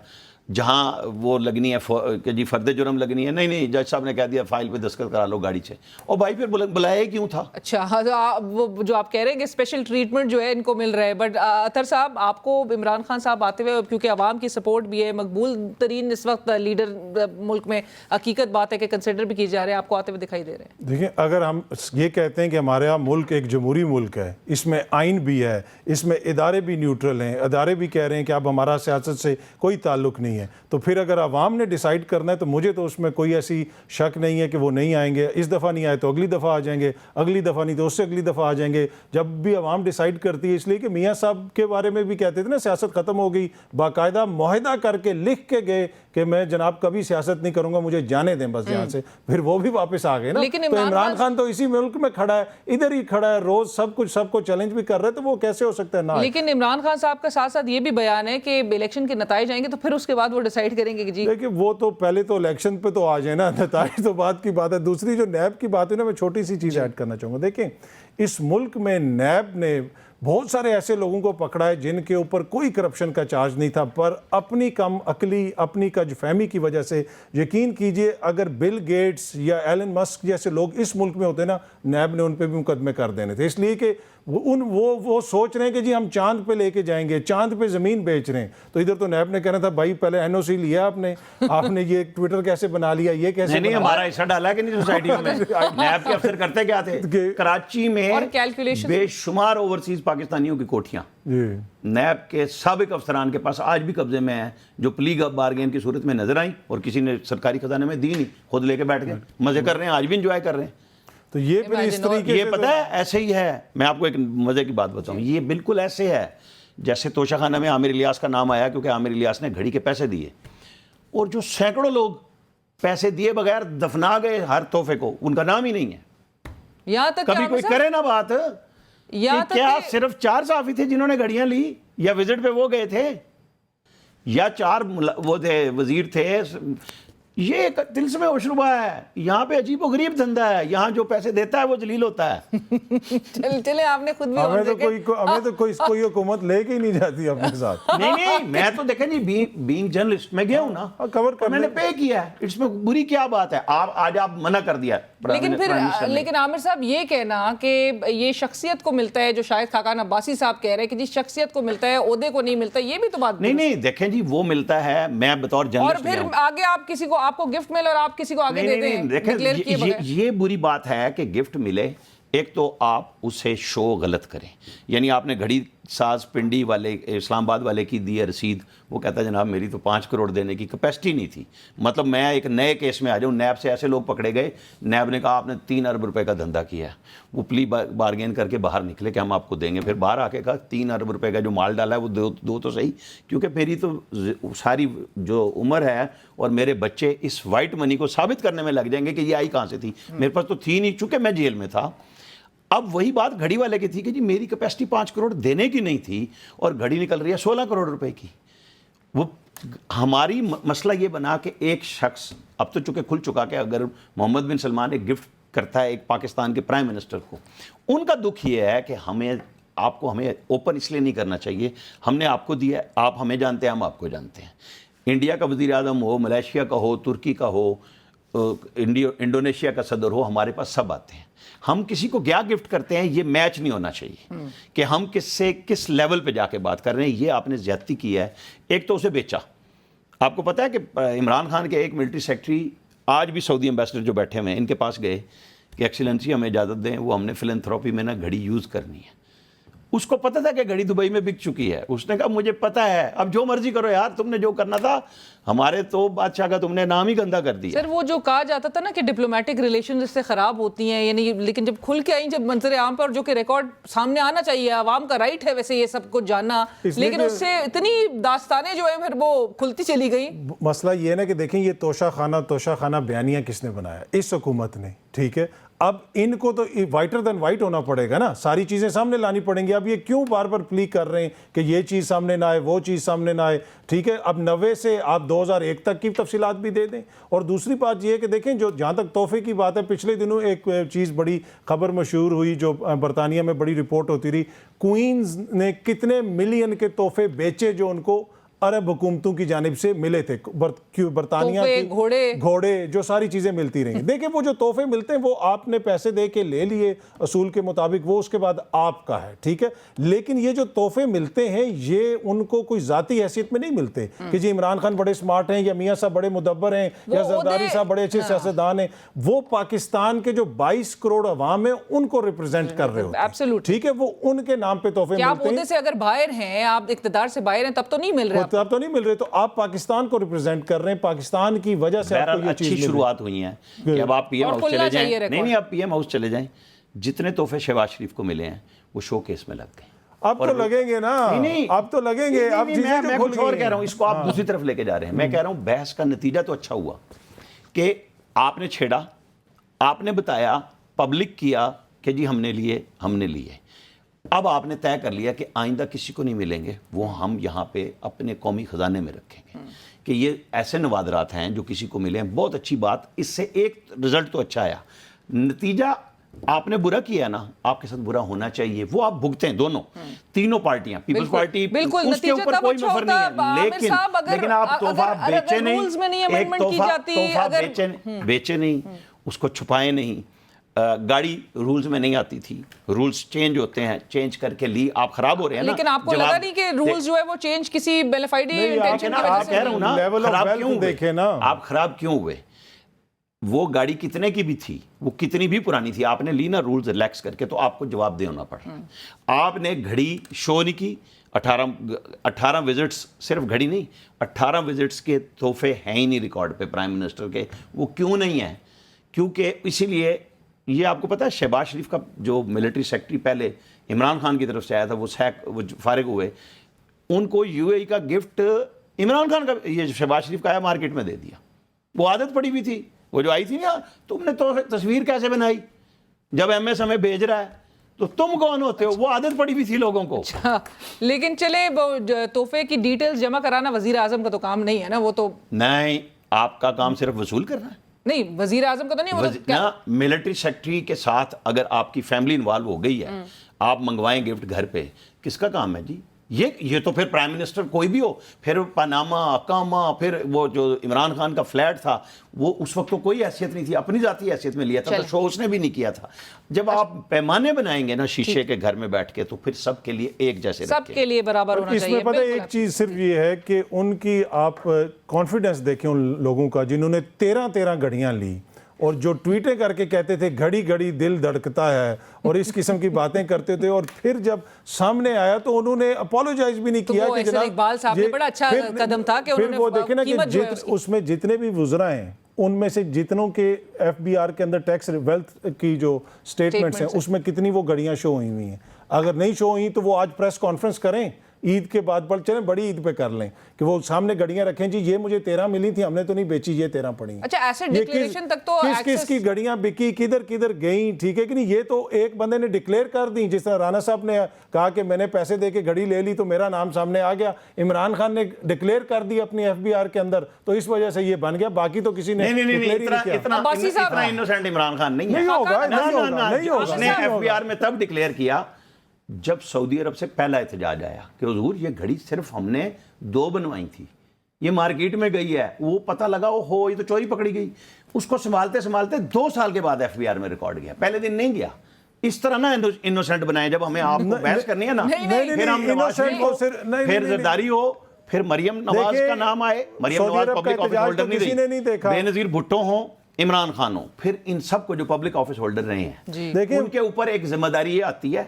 جہاں وہ لگنی ہے کہ جی فرد جرم لگنی ہے، نہیں جج صاحب نے کہہ دیا فائل پہ دستخط کرا لو گاڑی سے. اور بھائی پھر بلایا کیوں تھا؟ اچھا، وہ جو آپ کہہ رہے ہیں کہ اسپیشل ٹریٹمنٹ جو ہے ان کو مل رہا ہے. بٹ اطہر صاحب، آپ کو عمران خان صاحب آتے ہوئے، کیونکہ عوام کی سپورٹ بھی ہے، مقبول ترین اس وقت لیڈر ملک میں، حقیقت بات ہے کہ کنسیڈر بھی کی جا رہے ہیں، آپ کو آتے ہوئے دکھائی دے رہے ہیں؟ دیکھیں، اگر ہم یہ کہتے ہیں کہ ہمارا ملک ایک جمہوری ملک ہے، اس میں آئین بھی ہے، اس میں ادارے بھی نیوٹرل ہیں، ادارے بھی کہہ رہے ہیں کہ اب ہمارا سیاست سے کوئی تعلق نہیں ہے، تو پھر اگر عوام نے ڈیسائیڈ کرنا ہے تو مجھے تو اس میں کوئی ایسی شک نہیں ہے کہ وہ نہیں آئیں گے. اس دفعہ نہیں آئے تو اگلی دفعہ آ جائیں گے، اگلی دفعہ نہیں تو اس سے اگلی دفعہ آ جائیں گے، جب بھی عوام ڈیسائیڈ کرتی ہے. اس لیے کہ میاں صاحب کے بارے میں بھی کہتے تھے نا سیاست ختم ہو گئی، باقاعدہ معاہدہ کر کے لکھ کے گئے کہ میں جناب کبھی سیاست نہیں کروں گا، مجھے جانے دیں بس یہاں سے. پھر وہ بھی واپس آ گئے نا. تو عمران خان تو اسی ملک میں کھڑا ہے، ادھر ہی کھڑا ہے، روز سب کو چیلنج بھی کر رہے، تو وہ کیسے ہو سکتا ہے نا؟ لیکن عمران خان صاحب کا ساتھ ساتھ یہ بھی بیان ہے کہ الیکشن کے نتائج آئیں گے تو پھر اس کے بعد وہ ڈیسائیڈ کریں گے کہ جی دیکھیں وہ تو پہلے تو الیکشن پہ تو آ جائے نا، نتائج تو بات کی بات ہے. دوسری جو نیب کی بات ہے نا، میں چھوٹی سی چیز ایڈ کرنا چاہوں گا. دیکھیں، اس ملک میں نیب نے بہت سارے ایسے لوگوں کو پکڑا ہے جن کے اوپر کوئی کرپشن کا چارج نہیں تھا، پر اپنی کم عقلی، اپنی کج فہمی کی وجہ سے، یقین کیجئے اگر بل گیٹس یا ایلن مسک جیسے لوگ اس ملک میں ہوتے نا، نیب نے ان پہ بھی مقدمے کر دینے تھے. اس لیے کہ وہ سوچ رہے ہیں کہ جی ہم چاند پہ لے کے جائیں گے، چاند پہ زمین بیچ رہے ہیں. تو ادھر تو نیب نے کہنا تھا بھائی پہلے این او سی لیا آپ نے یہ ٹویٹر کیسے بنا لیا، یہ کیسے نہیں ہمارا حصہ ڈالا کہ نہیں سوسائٹی میں. نیب کے افسر کرتے کیا تھے؟ کراچی میں بے شمار اوورسیز پاکستانیوں کی کوٹھیاں نیب کے سابق افسران کے پاس آج بھی قبضے میں ہیں، جو پلی بارگین کی صورت میں نظر آئیں اور کسی نے سرکاری خزانے میں دی نہیں، خود لے کے بیٹھ گئے، مزے کر رہے ہیں، آج بھی انجوائے کر رہے ہیں. تو یہ پھر اس طریقے یہ پتہ ہے ایسے ہی ہے. میں آپ کو ایک مزے کی بات بتاؤں، یہ بالکل ایسے ہے جیسے توشہ خانہ میں عامر الیاس کا نام آیا کیونکہ عامر الیاس نے گھڑی کے پیسے دیے، اور جو سینکڑوں لوگ پیسے دیے بغیر دفنا گئے ہر تحفے کو، ان کا نام ہی نہیں ہے. یہاں تک کبھی کوئی کرے نا بات کہ کیا صرف 4 صحافی تھے جنہوں نے گھڑیاں لی، یا وزٹ پہ وہ گئے تھے، یا 4 وہ تھے وزیر تھے، یہ ایک طلسم عشربہ ہے، یہاں پہ عجیب و غریب دھندا ہے، یہاں جو پیسے دیتا ہے وہ ذلیل ہوتا ہے۔ چلے آپ نے خود بھی ہمیں تو کوئی حکومت لے کے ہی نہیں جاتی اپنے ساتھ۔ نہیں میں تو دیکھیں جی بینگ جرنلسٹ میں گیا ہوں نا، میں نے پے کیا ہے، اس میں بری کیا بات ہے؟ آج آپ منع کر دیا۔ لیکن عامر صاحب یہ کہنا کہ یہ شخصیت کو ملتا ہے، جو شاہد خاقان عباسی صاحب کہہ رہے ہیں کہ جس شخصیت کو ملتا ہے عہدے کو نہیں ملتا، یہ بھی تو بات نہیں دیکھیں جی وہ ملتا ہے، میں بطور جرنلسٹ اور پھر آگے آپ کو گفٹ ملے اور آپ کسی کو آگے دے دیں ڈکلیئر کیے بغیر۔ یہ بری بات ہے کہ گفٹ ملے، ایک تو آپ اسے شو غلط کریں، یعنی آپ نے گھڑی ساز پنڈی والے اسلام آباد والے کی دی ہے رسید، وہ کہتا ہے جناب میری تو 5 کروڑ دینے کی کیپیسٹی نہیں تھی، مطلب میں ایک نئے کیس میں آ جاؤں، نیب سے ایسے لوگ پکڑے گئے، نیب نے کہا آپ نے 3 ارب روپے کا دھندا کیا ہے، وہ پلی بارگین کر کے باہر نکلے کہ ہم آپ کو دیں گے، پھر باہر آ کے کہا 3 ارب روپے کا جو مال ڈالا ہے وہ دو تو صحیح، کیونکہ میری تو ساری جو عمر ہے اور میرے بچے اس وائٹ منی کو ثابت کرنے میں لگ جائیں گے کہ یہ آئی کہاں سے تھی، میرے پاس تو تھی نہیں، چونکہ میں جیل میں تھا۔ اب وہی بات گھڑی والے کی تھی کہ جی میری کیپیسٹی 5 کروڑ دینے کی نہیں تھی اور گھڑی نکل رہی ہے 16 کروڑ روپے کی۔ وہ ہماری مسئلہ یہ بنا کہ ایک شخص، اب تو چونکہ کھل چکا کہ اگر محمد بن سلمان ایک گفٹ کرتا ہے ایک پاکستان کے پرائم منسٹر کو، ان کا دکھ یہ ہے کہ ہمیں اوپن اس لیے نہیں کرنا چاہیے، ہم نے آپ کو دیا ہے، آپ ہمیں جانتے ہیں، ہم آپ کو جانتے ہیں، انڈیا کا وزیر اعظم ہو، ملیشیا کا ہو، ترکی کا ہو، انڈونیشیا کا صدر ہو، ہمارے پاس سب آتے ہیں، ہم کسی کو کیا گفٹ کرتے ہیں یہ میچ نہیں ہونا چاہیے کہ ہم کس لیول پہ جا کے بات کر رہے ہیں، یہ آپ نے زیادتی کی ہے۔ ایک تو اسے بیچا، آپ کو پتا ہے کہ عمران خان کے ایک ملٹری سیکٹری آج بھی سعودی ایمبیسڈر جو بیٹھے ہوئے ہیں ان کے پاس گئے کہ ایکسیلنسی ہمیں اجازت دیں، وہ ہم نے فلنتھروپی میں نا گھڑی یوز کرنی ہے، اس کو پتہ تھا کہ گھڑی دبئی میں بک چکی ہے، اس نے کہا مجھے پتہ ہے، اب جو مرضی کرو یار، تم نے جو کرنا تھا، ہمارے تو بادشاہ کا تم نے نام ہی گندہ کر دیا۔ سر وہ جو کہا جاتا تھا نا کہ ڈپلومیٹک ریلیشن اس سے خراب ہوتی ہیں، یعنی لیکن جب کھل کے آئیں، جب منظر عام پر، جو کہ ریکارڈ سامنے آنا چاہیے، عوام کا رائٹ ہے ویسے یہ سب کچھ جاننا، لیکن اس سے اتنی داستانیں جو ہیں پھر وہ کھلتی چلی گئی۔ مسئلہ یہ ہے نا کہ دیکھیں یہ توشہ خانہ بیانیہ کس نے بنایا؟ اس حکومت نے، ٹھیک ہے؟ اب ان کو تو وائٹر دین وائٹ ہونا پڑے گا نا، ساری چیزیں سامنے لانی پڑیں گی۔ اب یہ کیوں بار بار پلی کر رہے ہیں کہ یہ چیز سامنے نہ آئے، وہ چیز سامنے نہ آئے، ٹھیک ہے؟ اب 90 سے آپ 2001 تک کی تفصیلات بھی دے دیں۔ اور دوسری بات یہ ہے کہ دیکھیں جو جہاں تک تحفے کی بات ہے، پچھلے دنوں ایک چیز بڑی خبر مشہور ہوئی جو برطانیہ میں بڑی رپورٹ ہوتی رہی، کوئنز نے کتنے ملین کے تحفے بیچے جو ان کو عرب حکومتوں کی جانب سے ملے تھے، برطانیہ کی گھوڑے جو ساری چیزیں ملتی رہیں۔ دیکھیں وہ جو تحفے ملتے ہیں وہ آپ نے پیسے دے کے لے لیے اصول کے مطابق، وہ اس کے بعد آپ کا ہے، ٹھیک ہے؟ لیکن یہ جو تحفے ملتے ہیں یہ ان کو کوئی ذاتی حیثیت میں نہیں ملتے کہ جی عمران خان بڑے سمارٹ ہیں یا میاں صاحب بڑے مدبر ہیں یا زرداری صاحب بڑے اچھے سیاستدان ہیں، وہ پاکستان کے جو 22 کروڑ عوام ہیں ان کو ریپرزینٹ کر رہے ہوتے ہیں، ٹھیک ہے؟ وہ ان کے نام پہ تحفے ملتے ہیں۔ آپ عہدے سے اگر باہر ہیں، آپ اقتدار سے باہر ہیں، تب تو نہیں مل رہے، تب تو نہیں مل رہے، تو آپ پاکستان کو ریپرزینٹ کر رہے ہیں، پاکستان کی وجہ سے آپ کو یہ چیز اچھی شروعات ہوئی ہیں کہ اب آپ پی ایم ہاؤس چلے جائیں، نہیں آپ پی ایم ہاؤس چلے جائیں، جتنے تحفے شہباز شریف کو ملے ہیں وہ شو کیس میں لگ گئے۔ اب تو لگیں گے نا، اب تو لگیں گے، اب میں کچھ اور کہہ رہا ہوں، اس کو آپ دوسری طرف لے کے جا رہے ہیں۔ میں کہہ رہا ہوں بحث کا نتیجہ تو اچھا ہوا کہ آپ نے چھیڑا، آپ نے بتایا، پبلک کیا کہ جی ہم نے لیے، اب آپ نے طے کر لیا کہ آئندہ کسی کو نہیں ملیں گے، وہ ہم یہاں پہ اپنے قومی خزانے میں رکھیں گے کہ یہ ایسے نوادرات ہیں جو کسی کو ملے ہیں۔ بہت اچھی بات، اس سے ایک رزلٹ تو اچھا آیا، نتیجہ آپ نے برا کیا نا، آپ کے ساتھ برا ہونا چاہیے، وہ آپ بھگتے ہیں دونوں تینوں پارٹیاں، پیپلز پارٹی اس کے اوپر کوئی مفر نہیں ہے، لیکن آپ تحفہ بیچے نہیں، ایک تحفہ بیچے نہیں، اس کو چھپائے نہیں۔ گاڑی رولز میں نہیں آتی تھی، رولز چینج ہوتے ہیں، چینج کر کے لی، آپ خراب ہو رہے ہیں نا۔ لیکن آپ کو لگا نہیں کہ رولز جو ہے وہ چینج کسی بیلفائڈی انٹینشن کی وجہ سے؟ کہہ رہا ہوں نا، خراب کیوں ہوئے؟ آپ خراب کیوں ہوئے؟ وہ گاڑی کتنے کی بھی تھی، وہ کتنی بھی پرانی تھی، آپ نے لی نا رولز ریلیکس کر کے، تو آپ کو جواب دینا پڑا۔ آپ نے گھڑی شو نہیں کی، 18 وزٹس، صرف گھڑی نہیں، 18 وزٹس کے تحفے ہیں ہی نہیں ریکارڈ پہ پرائم منسٹر کے۔ وہ کیوں نہیں ہیں؟ کیونکہ اسی لیے یہ آپ کو پتا ہے شہباز شریف کا جو ملٹری سیکٹری پہلے عمران خان کی طرف سے آیا تھا، وہ فارغ ہوئے، ان کو یو اے ای کا گفٹ عمران خان کا، یہ شہباز شریف کا آیا مارکیٹ میں دے دیا۔ وہ عادت پڑی ہوئی تھی، وہ جو آئی تھی نا، تم نے تو تصویر کیسے بنائی جب ایم ایس ہمیں بھیج رہا ہے، تو تم کون ہوتے ہو؟ وہ عادت پڑی ہوئی تھی لوگوں کو۔ لیکن چلے تحفے کی ڈیٹیلز جمع کرانا وزیر اعظم کا تو کام نہیں ہے نا، وہ تو نہیں، آپ کا کام صرف وصول کرنا ہے؟ نہیں وزیر اعظم کا تو نہیں ہوتا. ملٹری سیکٹری کے ساتھ اگر آپ کی فیملی انوالو ہو گئی ہے, آپ منگوائیں گفٹ گھر پہ, کس کا کام ہے جی؟ یہ تو پھر پرائم منسٹر کوئی بھی ہو, پھر پاناما, اکاما, پھر وہ جو عمران خان کا فلیٹ تھا وہ اس وقت تو کوئی حیثیت نہیں تھی, اپنی ذاتی حیثیت میں لیا تھا, تو شو اس نے بھی نہیں کیا تھا. جب آپ پیمانے بنائیں گے نا شیشے کے گھر میں بیٹھ کے, تو پھر سب کے لیے ایک جیسے سب کے لیے برابر ہونا چاہیے. اس میں پتہ ایک چیز صرف یہ ہے کہ ان کی آپ کانفیڈنس دیکھیں ان لوگوں کا جنہوں نے 13 گھڑیاں لی اور جو ٹویٹیں کر کے کہتے تھے گھڑی گھڑی دل دھڑکتا ہے اور اس قسم کی باتیں کرتے تھے, اور پھر جب سامنے آیا تو انہوں نے اپولوجائز بھی نہیں کیا کہ جناب اقبال صاحب نے بڑا اچھا قدم تھا کہ انہوں نے وہ دیکھیں نا کہ اس میں جتنے بھی وزراء ہیں ان میں سے جتنوں کے ایف بی آر کے اندر ٹیکس ویلتھ کی جو سٹیٹمنٹس ہیں اس میں کتنی وہ گھڑیاں شو ہوئی ہیں. اگر نہیں شو ہوئی تو وہ آج پریس کانفرنس کریں عید کے بعد, پر چلیں بڑی عید پہ کر لیں کہ وہ سامنے گھڑیاں رکھیں, جی یہ مجھے 13 ملی تھی, ہم نے تو نہیں بیچی, یہ 13 پڑی ہیں. اچھا ایسے ڈکلیریشن تک تو کس کی گھڑیاں بکی, کدھر گئیں, ٹھیک ہے کہ نہیں, یہ تو ایک بندے نے ڈکلیئر کر دی. جس طرح رانا صاحب نے کہا کہ میں نے پیسے دے کے گھڑی لے لی تو میرا نام سامنے آ گیا, عمران خان نے ڈکلیئر کر دی اپنی ایف بی آر کے اندر, تو اس وجہ سے یہ بن گیا, باقی تو کسی نے ڈکلیئر ہی نہیں کیا. اتنا انوسینٹ عمران خان نہیں ہوگا, اس نے ایف بی آر میں تب ڈکلیئر کیا جب سعودی عرب سے پہلا احتجاج آیا کہ حضور یہ گھڑی صرف ہم نے 2 بنوائی تھی, یہ مارکیٹ میں گئی ہے, وہ پتہ لگا ہو یہ تو چوری پکڑی گئی. اس کو سنبھالتے 2 سال کے بعد ایف بی آر میں ریکارڈ گیا, پہلے دن نہیں گیا. اس طرح نا انوسینٹ بنائے, جب ہمیں آپ کو بحث کرنی ہے نا, پھر ہم پھر زرداری ہو, پھر مریم نواز کا نام آئے, Maryam Nawaz public office holder نہیں رہی, بے نظیر بھٹو ہوں, عمران خان ہوں, پھر ان سب کو جو پبلک آفس ہولڈر رہے ہیں ان کے اوپر ایک ذمہ داری یہ آتی ہے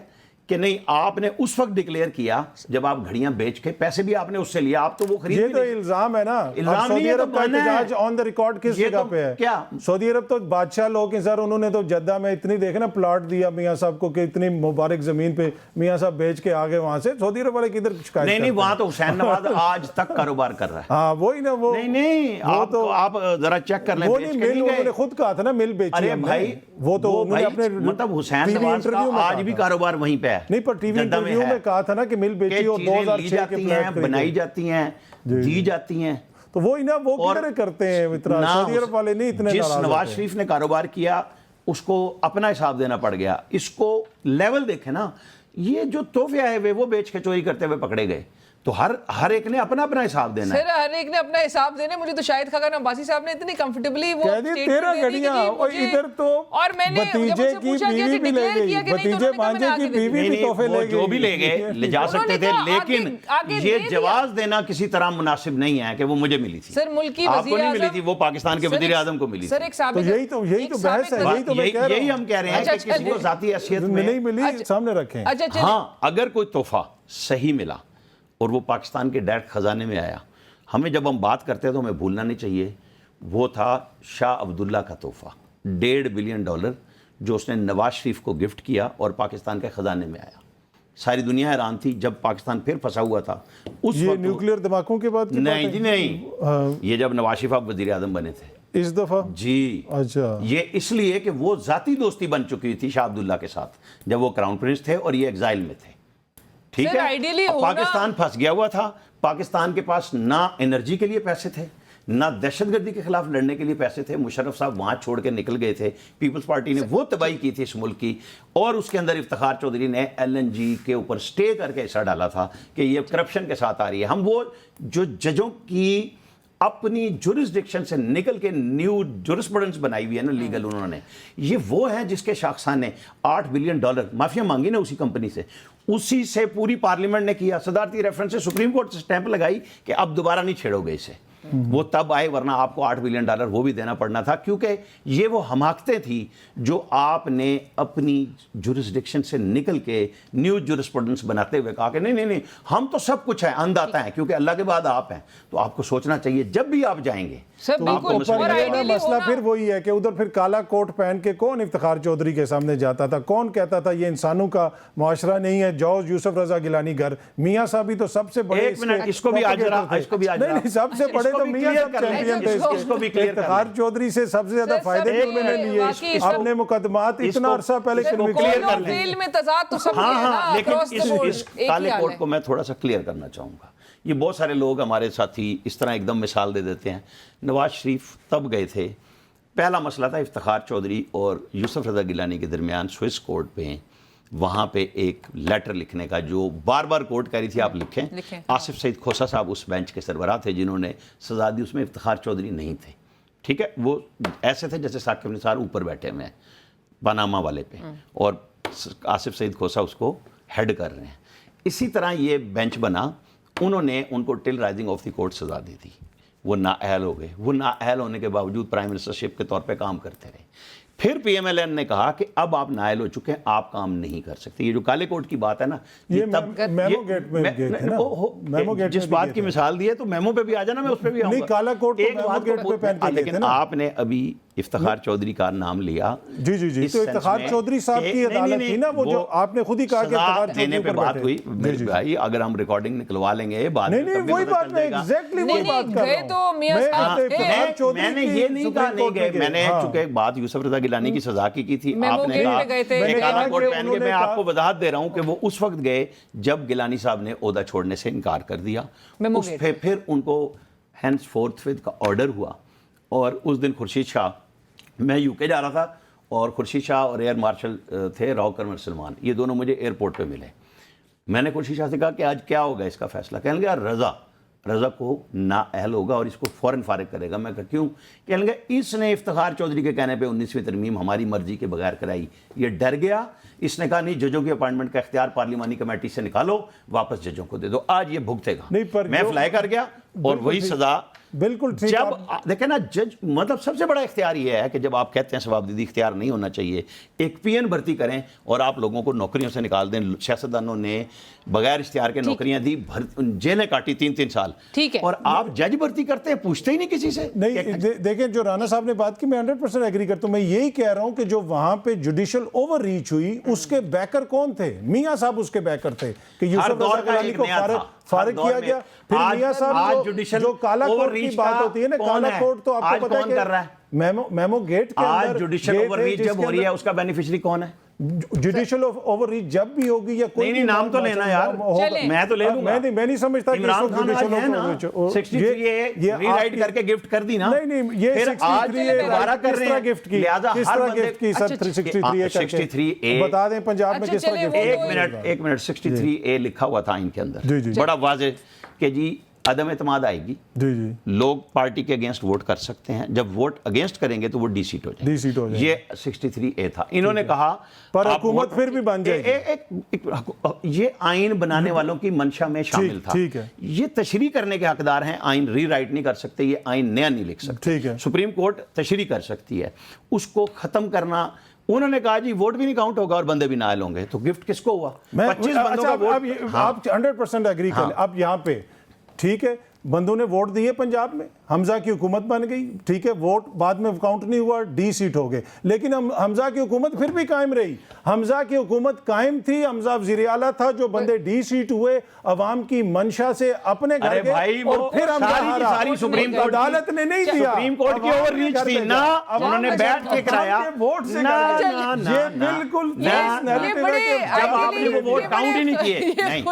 کہ نہیں آپ نے اس وقت ڈکلیئر کیا جب آپ گھڑیاں بیچ کے پیسے بھی آپ نے اس سے لیا, آپ تو وہ خرید. یہ تو الزام ہے نا, سعودی عرب کا احتجاج آن دا ریکارڈ کس جگہ پہ ہے؟ کیا سعودی عرب تو بادشاہ لوگ ہیں سر, انہوں نے تو جدہ میں اتنی دیکھے نا پلاٹ دیا میاں صاحب کو کہ اتنی مبارک زمین پہ میاں صاحب بیچ کے آگے وہاں سے. سعودی عرب والے کدھر شکایت نہیں وہاں تو حسین نواز آج تک کاروبار کر رہا ہے. ہاں وہی نا, وہ نہیں آپ ذرا چیک کر لیں, وہ نہیں مل, انہوں نے خود کہا تھا نا مل بیچی. ارے بھائی وہ تو مطلب حسین نواز کا آج بھی کاروبار وہیں پہ ہے. نہیں پر ٹی وی انٹرویو میں کہا تھا نا کہ مل بیچی اور 2006 کے فلیٹ بنائی جاتی ہیں, دی جاتی ہیں, تو وہی نا وہ کدھر کرتے ہیں اتنا. سعودی عرب والے نہیں اتنے جس نواز شریف نے کاروبار کیا اس کو اپنا حساب دینا پڑ گیا. اس کو لیول دیکھیں نا, یہ جو تحفے آئے ہوئے وہ بیچ کے چوری کرتے ہوئے پکڑے گئے, تو ہر ایک نے اپنا حساب دینا ہے. سر ہر ایک نے اپنا حساب دینا. مجھے تو شاہد خاقان عباسی صاحب نے اتنی کمفرٹیبلی وہ کہہ دی 13 گھڑیاں, اور ادھر تو اور میں نے بھتیجے کی بیوی بھی لے گئی, بھتیجے بھانجے کی بیوی بھی تحفے لے گئی. جو بھی لے گئے لے جا سکتے تھے, لیکن یہ جواز دینا کسی طرح مناسب نہیں ہے کہ وہ مجھے ملی تھی. سر ملک کی آپ کو نہیں ملی تھی, وہ پاکستان کے وزیر اعظم کو ملی. سر ایک ثابت, یہی تو بحث ہے, یہی تو میں کہہ رہا ہوں, یہی ہم کہہ رہے ہیں کہ کسی کو ذاتی حیثیت میں نہیں ملی سامنے رکھیں. ہاں اگر کوئی تحفہ صحیح ملا اور وہ پاکستان کے ڈائریکٹ خزانے میں آیا, ہمیں جب ہم بات کرتے ہیں تو ہمیں بھولنا نہیں چاہیے وہ تھا شاہ عبداللہ کا تحفہ $1.5 بلین جو اس نے نواز شریف کو گفٹ کیا اور پاکستان کے خزانے میں آیا. ساری دنیا حیران تھی جب پاکستان پھر پھنسا ہوا تھا اس یہ وقت. نیوکلیئر دھماکوں کے بعد نہیں جی نہیں, یہ جب نواز شریف آپ وزیر اعظم بنے تھے اس دفعہ. جی اچھا, یہ اس لیے کہ وہ ذاتی دوستی بن چکی تھی شاہ عبداللہ کے ساتھ جب وہ کراؤن پرنس تھے اور یہ ایگزائل میں تھے. ٹھیک ہے, پاکستان پھنس گیا ہوا تھا, پاکستان کے پاس نہ انرجی کے لیے پیسے تھے, نہ دہشت گردی کے خلاف لڑنے کے لیے پیسے تھے. مشرف صاحب وہاں چھوڑ کے نکل گئے تھے, پیپلز پارٹی نے وہ تباہی کی تھی اس ملک کی, اور اس کے اندر افتخار چودھری نے LNG کے اوپر سٹے کر کے حصہ ڈالا تھا کہ یہ کرپشن کے ساتھ آ رہی ہے. ہم وہ جو ججوں کی اپنی جورسڈکشن سے نکل کے نیو جورسپروڈنس بنائی ہوئی ہے نا لیگل, انہوں نے یہ وہ ہے جس کے شاخسان نے $8 بلین معافیا مانگی نا اسی کمپنی سے, اسی سے پوری پارلیمنٹ نے کیا, صدارتی ریفرنس سے سپریم کورٹ سے سٹیمپ لگائی کہ اب دوبارہ نہیں چھیڑو گے اسے. وہ تب آئے, ورنہ آپ کو $8 بلین وہ بھی دینا پڑنا تھا, کیونکہ یہ وہ حماقتیں تھیں جو آپ نے اپنی جورسڈکشن سے نکل کے نیو جورسپروڈنس بناتے ہوئے کہا کہ نہیں ہم تو سب کچھ ہیں, انداتا ہیں, کیونکہ اللہ کے بعد آپ ہیں. تو آپ کو سوچنا چاہیے جب بھی آپ جائیں گے. مسئلہ پھر وہی ہے کہ ادھر پھر کالا کوٹ پہن کے کون افتخار چودھری کے سامنے جاتا تھا, کون کہتا تھا یہ انسانوں کا معاشرہ نہیں ہے, جوز یوسف رضا گیلانی گھر. میاں صاحب بھی تو سب سے بڑے, اس کو بھی آج سب سے بڑے تو میاں صاحب چیمپئن تھے. افتخار چودھری سے سب سے زیادہ فائدے بھی انہوں نے لیے, اپنے مقدمات اتنا عرصہ پہلے کلیئر کر لیں. میں تضاد تو سب ہے نا, لیکن اس کالے کوٹ کو میں تھوڑا سا کلیئر کرنا چاہوں گا. یہ بہت سارے لوگ ہمارے ساتھی اس طرح ایک دم مثال دے دیتے ہیں. نواز شریف تب گئے تھے, پہلا مسئلہ تھا افتخار چودھری اور یوسف رضا گیلانی کے درمیان سوئس کورٹ پہ, وہاں پہ ایک لیٹر لکھنے کا جو بار بار کورٹ کہہ رہی تھی آپ لکھیں. آصف سعید کھوسا صاحب اس بینچ کے سربراہ تھے جنہوں نے سزا دی, اس میں افتخار چودھری نہیں تھے. ٹھیک ہے, وہ ایسے تھے جیسے ثاقب نثار اوپر بیٹھے ہوئے ہیں پاناما والے پہ, اور آصف سعید کھوسا اس کو ہیڈ کر رہے ہیں. اسی طرح یہ بینچ بنا, انہوں نے ان کو ٹل رائزنگ آف دی کورٹ سزا دی تھی. وہ نااہل ہو گئے, وہ نااہل ہونے کے باوجود پرائم منسٹرشپ کے طور پہ کام کرتے رہے. پھر پی ایم ایل این نے کہا کہ اب آپ نااہل ہو چکے ہیں, آپ کام نہیں کر سکتے. یہ جو کالے کوٹ کی بات ہے نا, یہ میمو گیٹ میں گئے تھے نا, میمو گیٹ جس بات کی مثال دی ہے تو میمو پہ بھی آ جانا, میں اس پہ بھی آؤں گا. نہیں, کالا کوٹ تو میمو گیٹ پہ پہن کے گئے تھے لیکن نا. آپ نے ابھی افتخار چودھری کا نام لیا. جی جی جی, تو افتخار چودھری صاحب کی عدالت تھی نا, وہ جو آپ نے خود ہی کہا کہ افتخار چودھری پہ بات ہوئی. میرے بھائی اگر ہم ریکارڈنگ نکلوا لیں گے بعد میں, نہیں وہی بات میں ایگزیکٹلی وہی بات کر رہا ہوں. میں نے یہ نہیں کہا نہیں گئے, میں نے چونکہ ایک بات یوسف رضا گیلانی کی سزا کی تھی, آپ نے کہا میں کالا کوٹ پہن کے, میں آپ کو وضاحت دے رہا ہوں کہ وہ اس وقت گئے جب گیلانی صاحب نے عہدہ چھوڑنے سے انکار کر دیا. اس پہ پھر ان کو ہینس فورتھ ود کا آرڈر ہوا, اور اس دن خورشید شاہ, میں یو کے جا رہا تھا اور خورشید شاہ اور ایئر مارشل تھے راؤ کرمل سلمان, یہ دونوں مجھے ایئرپورٹ پہ ملے. میں نے خورشید شاہ سے کہا کہ آج کیا ہوگا اس کا فیصلہ؟ کہنے لگا رضا کو نااہل ہوگا اور اس کو فوراً فارغ کرے گا. میں کہا کیوں؟ کہنے لگا اس نے افتخار چودھری کے کہنے پہ 19ویں ترمیم ہماری مرضی کے بغیر کرائی, یہ ڈر گیا. اس نے کہا نہیں, ججوں کی اپائنٹمنٹ کا اختیار پارلیمانی کمیٹی سے نکالو, واپس ججوں کو دے دو, آج یہ بھگتے گا. میں فلائی کر گیا اور وہی سزا. بالکل جب دیکھیں نا جج, مطلب سب سے بڑا اختیار یہ ہے کہ جب آپ کہتے ہیں ثوابدیدی اختیار نہیں ہونا چاہیے, ایک پی این بھرتی کریں اور آپ لوگوں کو نوکریوں سے نکال دیں. سیاستدانوں نے بغیر اشتہار کے نوکریاں دی, جیلیں کاٹی 3-3 سال, اور آپ جج بھرتی کرتے ہیں, پوچھتے ہی نہیں کسی سے. نہیں دیکھیں, جو رانا صاحب نے بات کی میں 100% ایگری کرتا ہوں. میں یہی کہہ رہا ہوں کہ جو وہاں پہ جوڈیشل اوور ریچ ہوئی, اس کے بیکر کون تھے؟ میاں صاحب اس کے بیکر تھے کہ یوسف رضا گیلانی کو فارغ کیا گیا. پھر میاں صاحب جو کالا کوٹ کی بات ہوتی ہے نا, کالا کوٹ تو آپ کو پتہ ہے کہ میمو گیٹ کے اندر آج جوڈیشل اوور ریچ جب ہو رہی ہے, اس کا بینیفیشری کون ہے؟ جوڈیشل اوور ریچ جب بھی ہوگی یا کوئی نہیں, نام تو لینا یار, میں تو لے لوں گا. میں نہیں سمجھتا کہ عمران خان آج ہے نا 63A ری رائٹ کر کے گفٹ کر دی نا. نہیں, یہ 63A دوبارہ کر رہے ہیں گفٹ کی, لہذا کس طرح گفٹ کی سر 63A بتا دیں پنجاب میں کس طرح گفٹ. ایک منٹ 63A لکھا ہوا تھا ان کے اندر, بڑا واضح کہ جی عدم اعتماد آئے گی, لوگ پارٹی کے اگینسٹ ووٹ کر سکتے ہیں, جب ووٹ اگینسٹ کریں گے تو وہ ڈی سیٹ ہو جائے گی. یہ 63A تھا. انہوں نے کہا پر حکومت پھر بھی بن جائے گی. یہ آئین بنانے والوں کی منشا میں شامل تھا. یہ تشریح کرنے کے حقدار ہیں, آئین ری رائٹ نہیں کر سکتے, یہ آئین نیا نہیں لکھ سکتے. سپریم کورٹ تشریح کر سکتی ہے, اس کو ختم کرنا. انہوں نے کہا جی ووٹ بھی نہیں کاؤنٹ ہوگا اور بندے بھی نااہل ہوں گے, تو گفٹ کس کو ہوا؟ 25 بندوں کا ووٹ. آپ 100% ایگری کریں. اب یہاں پہ ٹھیک ہے, بندوں نے ووٹ دیے پنجاب میں, حمزہ کی حکومت بن گئی, ٹھیک ہے, ووٹ بعد میں کاؤنٹ نہیں ہوا, ڈی سیٹ ہو گئے, لیکن حمزہ کی حکومت پھر بھی قائم رہی. حمزہ کی حکومت قائم تھی, حمزہ وزیر اعلیٰ تھا, جو بندے ڈی سیٹ ہوئے عوام کی منشا سے اپنے گھر گئے, اور پھر ساری سپریم کورٹ عدالت نے نہیں دیا, سپریم کورٹ کی اوور ریچ تھی نا, انہوں نے بیٹھ کے کرایا ووٹ سے. یہ بالکل جب آپ نے وہ ووٹ کاؤنٹ ہی نہیں کیے.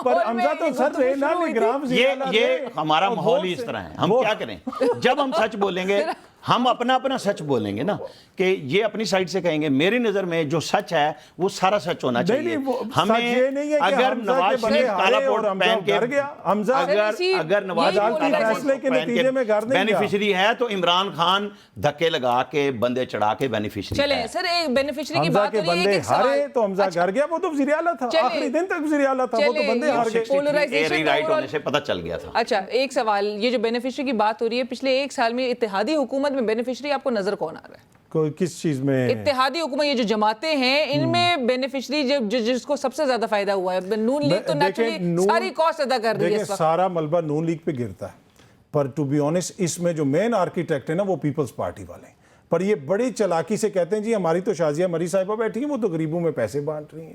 پر حمزہ تو سچ ہے نا, نگراں وزیر اعلیٰ یہ ہمارا ماحول ہی اس طرح ہے. ہم کیا کریں, جب ہم سچ بولیں گے, ہم اپنا سچ بولیں گے نا, کہ یہ اپنی سائٹ سے کہیں گے میری نظر میں جو سچ ہے وہ سارا سچ ہونا چاہیے. ہمیں اگر نواز شریف کالا کوٹ پہن کے, اگر نواز شریف بینیفیشری ہے تو عمران خان دھکے لگا کے بندے چڑھا کے بینیفیشری. چلیں سر, ایک بینیفیشری کی بات ہو رہی ہے کہ ہارے تو حمزہ گھر گیا, وہ تو وزیر اعلیٰ تھا, آخری دن تک وزیر اعلیٰ تھا, وہ تو بندے ہار گئے. ری رائٹ ہونے سے پتہ چل گیا تھا. اچھا ایک سوال, یہ جو بینیفیشری کی بات ہو رہی ہے, پچھلے ایک سال میں اتحادی حکومت میں بینیفیشری آپ کو نظر کون آ رہا ہے؟ کس چیز میں؟ اتحادی حکومت, یہ جو جماعتیں ہیں ان میں بینیفیشری جس کو سب سے زیادہ فائدہ ہوا ہے, نون لیگ تو نیچرلی ساری کاسٹ ادا کر رہی ہے. دیکھیں سارا ملبہ نون لیگ پہ گرتا ہے, پر ٹو بی آنیسٹ اس میں جو مین آرکیٹیکٹ ہے نا وہ پیپلز پارٹی والے ہیں. پر یہ بڑی چلاکی سے کہتے ہیں جی ہماری تو شازیہ مری صاحبہ بیٹھی ہیں, وہ تو غریبوں میں پیسے بانٹ رہی ہیں.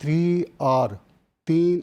3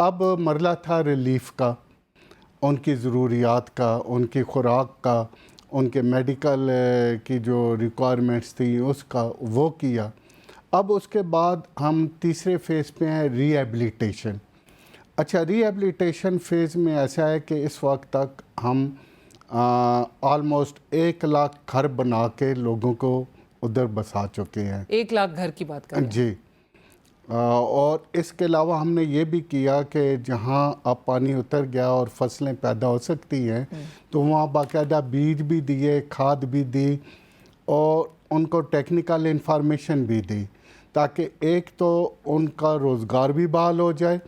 اب مرحلہ تھا ریلیف کا، ان کی ضروریات کا، ان کی خوراک کا، ان کے میڈیکل کی جو ریکوائرمنٹس تھیں اس کا، وہ کیا۔ اب اس کے بعد ہم تیسرے فیز پہ ہیں، ری ایبلیٹیشن۔ اچھا، ری ایبلیٹیشن فیز میں ایسا ہے کہ اس وقت تک ہم آلموسٹ 1 لاکھ گھر بنا کے لوگوں کو ادھر بسا چکے ہیں۔ 1 لاکھ گھر کی بات کریں؟ جی، اور اس کے علاوہ ہم نے یہ بھی کیا کہ جہاں اب پانی اتر گیا اور فصلیں پیدا ہو سکتی ہیں تو وہاں باقاعدہ بیج بھی دیے، کھاد بھی دی، اور ان کو ٹیکنیکل انفارمیشن بھی دی، تاکہ ایک تو ان کا روزگار بھی بحال ہو جائے،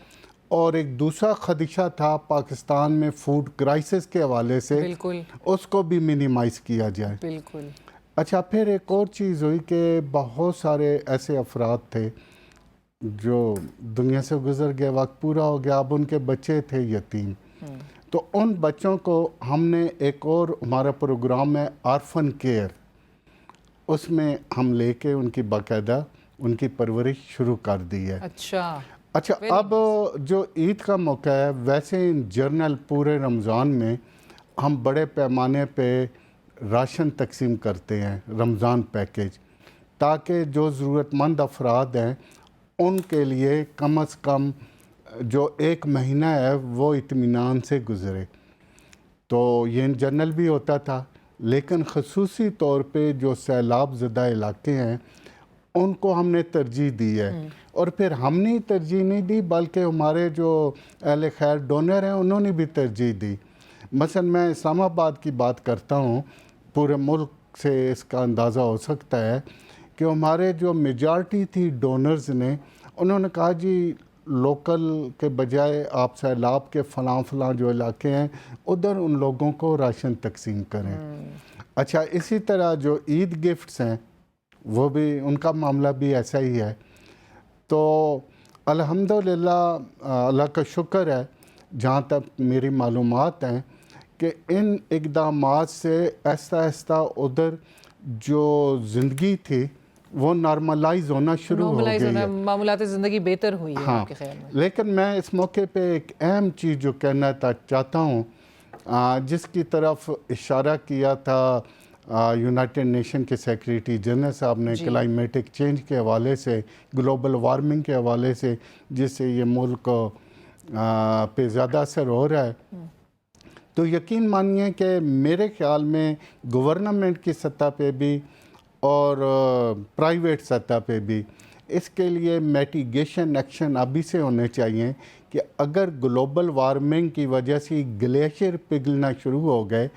اور ایک دوسرا خدشہ تھا پاکستان میں فوڈ کرائسس کے حوالے سے، بالکل، اس کو بھی منیمائز کیا جائے۔ بالکل۔ اچھا، پھر ایک اور چیز ہوئی کہ بہت سارے ایسے افراد تھے جو دنیا سے گزر گئے، وقت پورا ہو گیا، اب ان کے بچے تھے یتیم، تو ان بچوں کو ہم نے ایک اور ہمارا پروگرام ہے آرفن کیئر، اس میں ہم لے کے ان کی باقاعدہ ان کی پرورش شروع کر دی ہے۔ اچھا، اب جو عید کا موقع ہے، ویسے ان جرنل پورے رمضان میں ہم بڑے پیمانے پہ راشن تقسیم کرتے ہیں، رمضان پیکیج، تاکہ جو ضرورت مند افراد ہیں ان کے لیے کم از کم جو 1 مہینہ ہے وہ اطمینان سے گزرے۔ تو یہ جنرل بھی ہوتا تھا، لیکن خصوصی طور پہ جو سیلاب زدہ علاقے ہیں ان کو ہم نے ترجیح دی ہے، اور پھر ہم نے ترجیح نہیں دی بلکہ ہمارے جو اہل خیر ڈونر ہیں انہوں نے بھی ترجیح دی۔ مثلا میں اسلام آباد کی بات کرتا ہوں، پورے ملک سے اس کا اندازہ ہو سکتا ہے کہ ہمارے جو میجارٹی تھی ڈونرز نے، انہوں نے کہا جی لوکل کے بجائے آپ سیلاب کے فلاں جو علاقے ہیں ادھر ان لوگوں کو راشن تقسیم کریں۔ اچھا، اسی طرح جو عید گفٹس ہیں وہ بھی، ان کا معاملہ بھی ایسا ہی ہے۔ تو الحمدللہ اللہ کا شکر ہے، جہاں تک میری معلومات ہیں، کہ ان اقدامات سے آہستہ آہستہ ادھر جو زندگی تھی وہ نارملائز ہونا شروع ہو گئی ہے، معاملات زندگی بہتر ہوئی ہے آپ کے خیال میں؟ لیکن میں اس موقع پہ ایک اہم چیز جو کہنا چاہتا ہوں، جس کی طرف اشارہ کیا تھا یونائٹڈ نیشن کے سیکریٹری جنرل صاحب نے، کلائمیٹک چینج کے حوالے سے، گلوبل وارمنگ کے حوالے سے، جس سے یہ ملک پہ زیادہ اثر ہو رہا ہے، تو یقین مانیے کہ میرے خیال میں گورنمنٹ کی سطح پہ بھی اور پرائیویٹ سطح پہ بھی اس کے لیے میٹیگیشن ایکشن ابھی سے ہونے چاہیے، کہ اگر گلوبل وارمنگ کی وجہ سے گلیشیئر پگھلنا شروع ہو گئے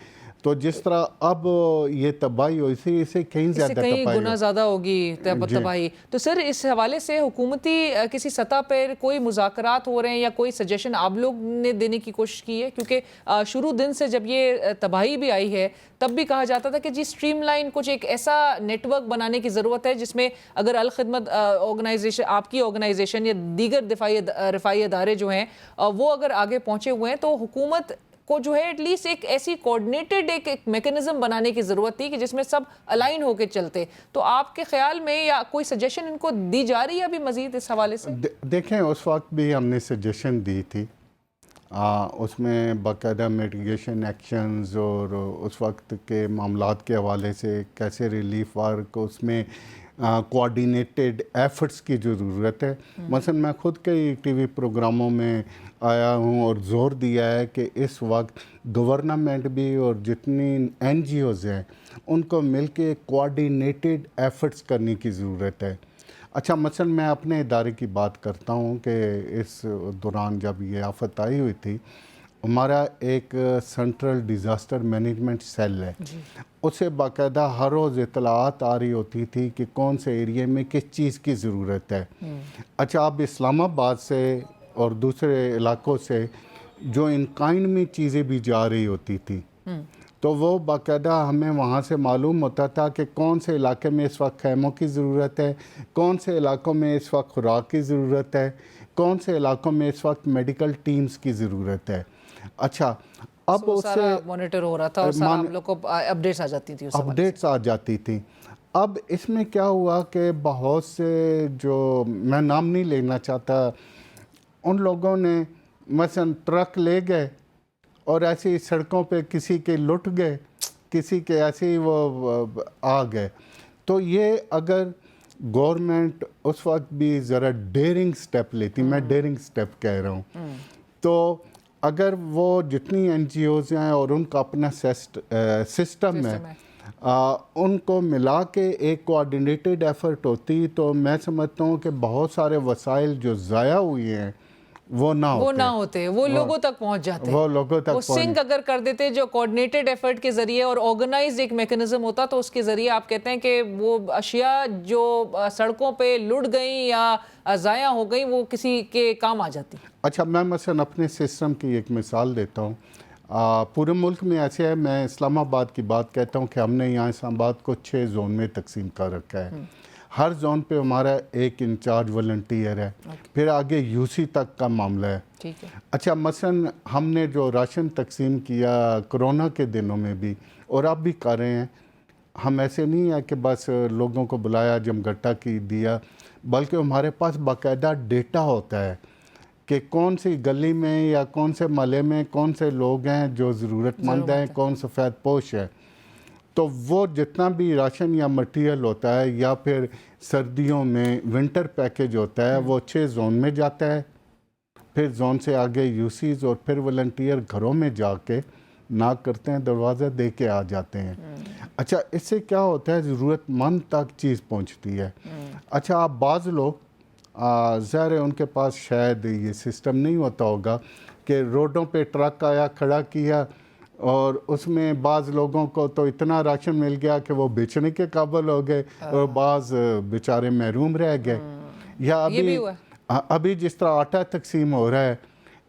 تو جس طرح اب یہ تباہی ہوئی تھی، اسے کہیں زیادہ تباہی، کہیں گنا زیادہ ہوگی تباہی۔ تو سر، اس حوالے سے حکومتی کسی سطح پر کوئی مذاکرات ہو رہے ہیں یا کوئی سجیشن آپ لوگ نے دینے کی کوشش کی ہے؟ کیونکہ شروع دن سے جب یہ تباہی بھی آئی ہے تب بھی کہا جاتا تھا کہ جی اسٹریم لائن کچھ ایک ایسا نیٹ ورک بنانے کی ضرورت ہے جس میں اگر الخدمت آرگنائزیشن، آپ کی آرگنائزیشن یا دیگر رفاہی ادارے جو ہیں وہ اگر آگے پہنچے ہوئے ہیں تو حکومت کو جو ہے ایٹ لیسٹ ایک ایسی کوارڈینیٹڈ ایک میکنزم بنانے کی ضرورت تھی کہ جس میں سب الائن ہو کے چلتے۔ تو آپ کے خیال میں یا کوئی سجیشن ان کو دی جا رہی ہے ابھی مزید اس حوالے سے؟ دیکھیں، اس وقت بھی ہم نے سجیشن دی تھی، اس میں باقاعدہ میٹیگیشن ایکشنز اور اس وقت کے معاملات کے حوالے سے کیسے ریلیف ورک، اس میں کوارڈینیٹڈ ایفرٹس کی جو ضرورت ہے۔ مثلا میں خود کئی ٹی وی پروگراموں میں آیا ہوں اور زور دیا ہے کہ اس وقت گورنمنٹ بھی اور جتنی این جی اوز ہیں ان کو مل کے کوارڈینیٹڈ ایفرٹس کرنے کی ضرورت ہے۔ اچھا، مثلا میں اپنے ادارے کی بات کرتا ہوں کہ اس دوران جب یہ آفت آئی ہوئی تھی، ہمارا ایک سینٹرل ڈیزاسٹر مینجمنٹ سیل ہے، اسے باقاعدہ ہر روز اطلاعات آ رہی ہوتی تھی کہ کون سے ایریے میں کس چیز کی ضرورت ہے۔ اچھا، اب اسلام آباد سے اور دوسرے علاقوں سے جو ان کائنڈ میں چیزیں بھی جا رہی ہوتی تھی، تو وہ باقاعدہ ہمیں وہاں سے معلوم ہوتا تھا کہ کون سے علاقے میں اس وقت خیموں کی ضرورت ہے، کون سے علاقوں میں اس وقت خوراک کی ضرورت ہے، کون سے علاقوں میں اس وقت میڈیکل ٹیمز کی ضرورت ہے۔ اچھا، اب اسے مانیٹر ہو رہا تھا اور سارا ہم لوگ کو اپڈیٹس آ جاتی تھی، اپڈیٹس آ جاتی تھیں۔ اب اس میں کیا ہوا کہ بہت سے، جو میں نام نہیں لینا چاہتا، ان لوگوں نے مثلا ٹرک لے گئے اور ایسے ہی سڑکوں پہ کسی کے لٹ گئے، کسی کے ایسے ہی وہ آ گئے. تو یہ اگر گورنمنٹ اس وقت بھی ذرا ڈیرنگ سٹیپ لیتی، میں ڈیرنگ سٹیپ کہہ رہا ہوں، تو اگر وہ جتنی این جی اوز ہیں اور ان کا اپنا سسٹم ہے ان کو ملا کے ایک کوآرڈینیٹڈ ایفرٹ ہوتی، تو میں سمجھتا ہوں کہ بہت سارے وسائل جو ضائع ہوئے ہیں وہ نہ ہوتے، وہ لوگوں تک پہنچ جاتے، وہ لوگوں تک سنک اگر کر دیتے جو کوآرڈینیٹڈ ایفرٹ کے ذریعے اور آرگنائزڈ ایک میکنزم ہوتا تو اس کے ذریعے آپ کہتے ہیں کہ وہ اشیاء جو سڑکوں پہ لٹ گئیں یا ضائع ہو گئیں وہ کسی کے کام آ جاتی. اچھا میں مثلا اپنے سسٹم کی ایک مثال دیتا ہوں. پورے ملک میں ایسے ہے، میں اسلام آباد کی بات کہتا ہوں کہ ہم نے یہاں اسلام آباد کو 6 زون میں تقسیم کر رکھا ہے. ہر زون پہ ہمارا ایک انچارج والنٹیئر ہے، پھر آگے یو سی تک کا معاملہ ہے. اچھا مثلا ہم نے جو راشن تقسیم کیا کرونا کے دنوں میں بھی اور اب بھی کر رہے ہیں، ہم ایسے نہیں ہے کہ بس لوگوں کو بلایا جمگٹا کی دیا، بلکہ ہمارے پاس باقاعدہ ڈیٹا ہوتا ہے کہ کون سی گلی میں یا کون سے محلے میں کون سے لوگ ہیں جو ضرورت مند ہیں، کون سفید پوش ہے. تو وہ جتنا بھی راشن یا مٹیریل ہوتا ہے یا پھر سردیوں میں ونٹر پیکج ہوتا ہے وہ 6 زون میں جاتا ہے، پھر زون سے آگے یو سیز اور پھر والنٹیئر گھروں میں جا کے ناک کرتے ہیں، دروازہ دے کے آ جاتے ہیں. اچھا اس سے کیا ہوتا ہے، ضرورت مند تک چیز پہنچتی ہے. اچھا آپ بعض لوگ ظاہر ہے ان کے پاس شاید یہ سسٹم نہیں ہوتا ہوگا کہ روڈوں پہ ٹرک آیا کھڑا کیا اور اس میں بعض لوگوں کو تو اتنا راشن مل گیا کہ وہ بیچنے کے قابل ہو گئے اور بعض بیچارے محروم رہ گئے. یا ابھی جس طرح آٹا تقسیم ہو رہا ہے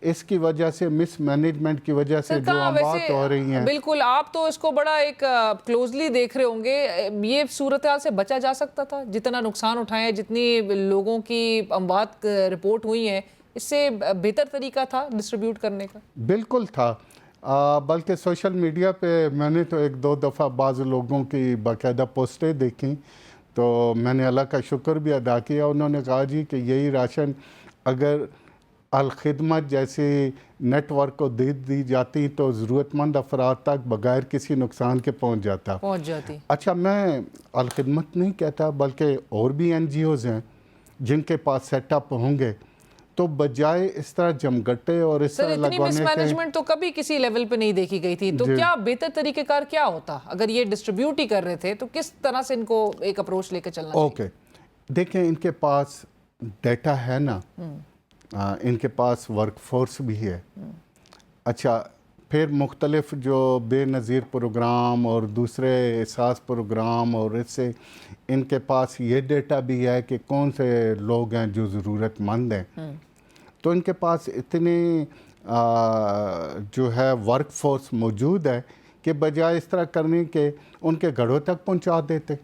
اس کی وجہ سے مس مینجمنٹ کی وجہ سے جو اموات ہو رہی ہیں. بالکل آپ تو اس کو بڑا ایک کلوزلی دیکھ رہے ہوں گے، یہ صورتحال سے بچا جا سکتا تھا؟ جتنا نقصان اٹھائے، جتنی لوگوں کی اموات رپورٹ ہوئی ہیں، اس سے بہتر طریقہ تھا ڈسٹریبیوٹ کرنے کا؟ بالکل تھا، بلکہ سوشل میڈیا پہ میں نے تو 1-2 دفعہ بعض لوگوں کی باقاعدہ پوسٹیں دیکھیں تو میں نے اللہ کا شکر بھی ادا کیا. انہوں نے کہا جی کہ یہی راشن اگر الخدمت جیسے نیٹ ورک کو دی جاتی تو ضرورت مند افراد تک بغیر کسی نقصان کے پہنچ جاتی. اچھا میں الخدمت نہیں کہتا بلکہ اور بھی این جی اوز ہیں جن کے پاس سیٹ اپ ہوں گے، تو بجائے اس طرح جمگٹے اور اس طرح لگوانے کے... اتنی مس مینجمنٹ تو کبھی کسی لیول پہ نہیں دیکھی گئی تھی، تو کیا بہتر طریقہ کار کیا ہوتا اگر یہ ڈسٹریبیوٹ ہی کر رہے تھے؟ تو کس طرح سے ان کو ایک اپروچ لے کے چلنا چاہیے؟ اوکے دیکھیں ان کے پاس ڈیٹا ہے نا، ان کے پاس ورک فورس بھی ہے. اچھا پھر مختلف جو بے نظیر پروگرام اور دوسرے احساس پروگرام اور اس سے ان کے پاس یہ ڈیٹا بھی ہے کہ کون سے لوگ ہیں جو ضرورت مند ہیں. تو ان کے پاس اتنے جو ہے ورک فورس موجود ہے کہ بجائے اس طرح کرنے کے ان کے گھروں تک پہنچا دیتے.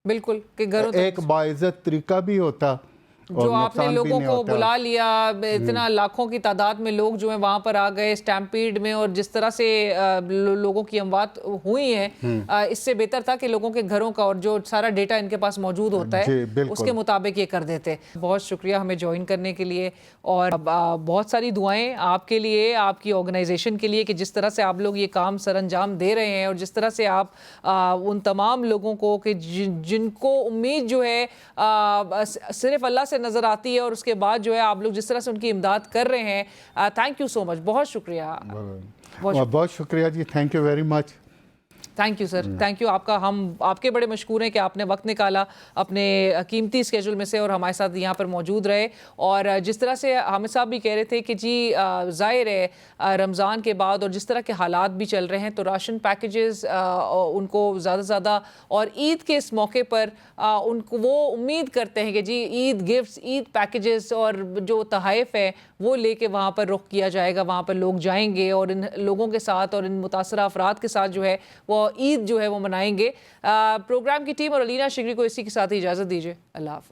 بالکل کہ گھروں تک ایک باعزت طریقہ بھی ہوتا. جو آپ نے لوگوں کو بلا لیا، اتنا لاکھوں کی تعداد میں لوگ جو ہیں وہاں پر آ گئے اسٹیمپیڈ میں، اور جس طرح سے لوگوں کی اموات ہوئی ہیں، اس سے بہتر تھا کہ لوگوں کے گھروں کا اور جو سارا ڈیٹا ان کے پاس موجود ہوتا ہے اس کے مطابق یہ کر دیتے. بہت شکریہ ہمیں جوائن کرنے کے لیے، اور بہت ساری دعائیں آپ کے لیے، آپ کی آرگنائزیشن کے لیے کہ جس طرح سے آپ لوگ یہ کام سر انجام دے رہے ہیں، اور جس طرح سے آپ ان تمام لوگوں کو کہ جن کو امید جو ہے صرف اللہ سے نظر آتی ہے، اور اس کے بعد جو ہے آپ لوگ جس طرح سے ان کی امداد کر رہے ہیں. تھینک یو سو مچ، بہت شکریہ. بہت شکریہ جی، thank you very much. Thank you sir, thank you. ہم آپ کے بڑے مشکور ہیں کہ آپ نے وقت نکالا اپنے قیمتی اسکیجول میں سے اور ہمارے ساتھ یہاں پر موجود رہے. اور جس طرح سے حامد صاحب بھی کہہ رہے تھے کہ جی ظاہر ہے رمضان کے بعد اور جس طرح کے حالات بھی چل رہے ہیں تو راشن پیکیجز ان کو زیادہ سے زیادہ، اور عید کے اس موقع پر ان کو وہ امید کرتے ہیں کہ جی عید گفٹس، عید پیکیجز اور جو تحائف ہے وہ لے کے وہاں پر رخ کیا جائے گا. وہاں پر لوگ جائیں گے اور ان لوگوں کے ساتھ اور ان متاثرہ افراد کے ساتھ جو ہے وہ عید جو ہے وہ منائیں گے. پروگرام کی ٹیم اور علینا شگری کو اسی کے ساتھ ہی اجازت دیجیے. اللہ حافظ.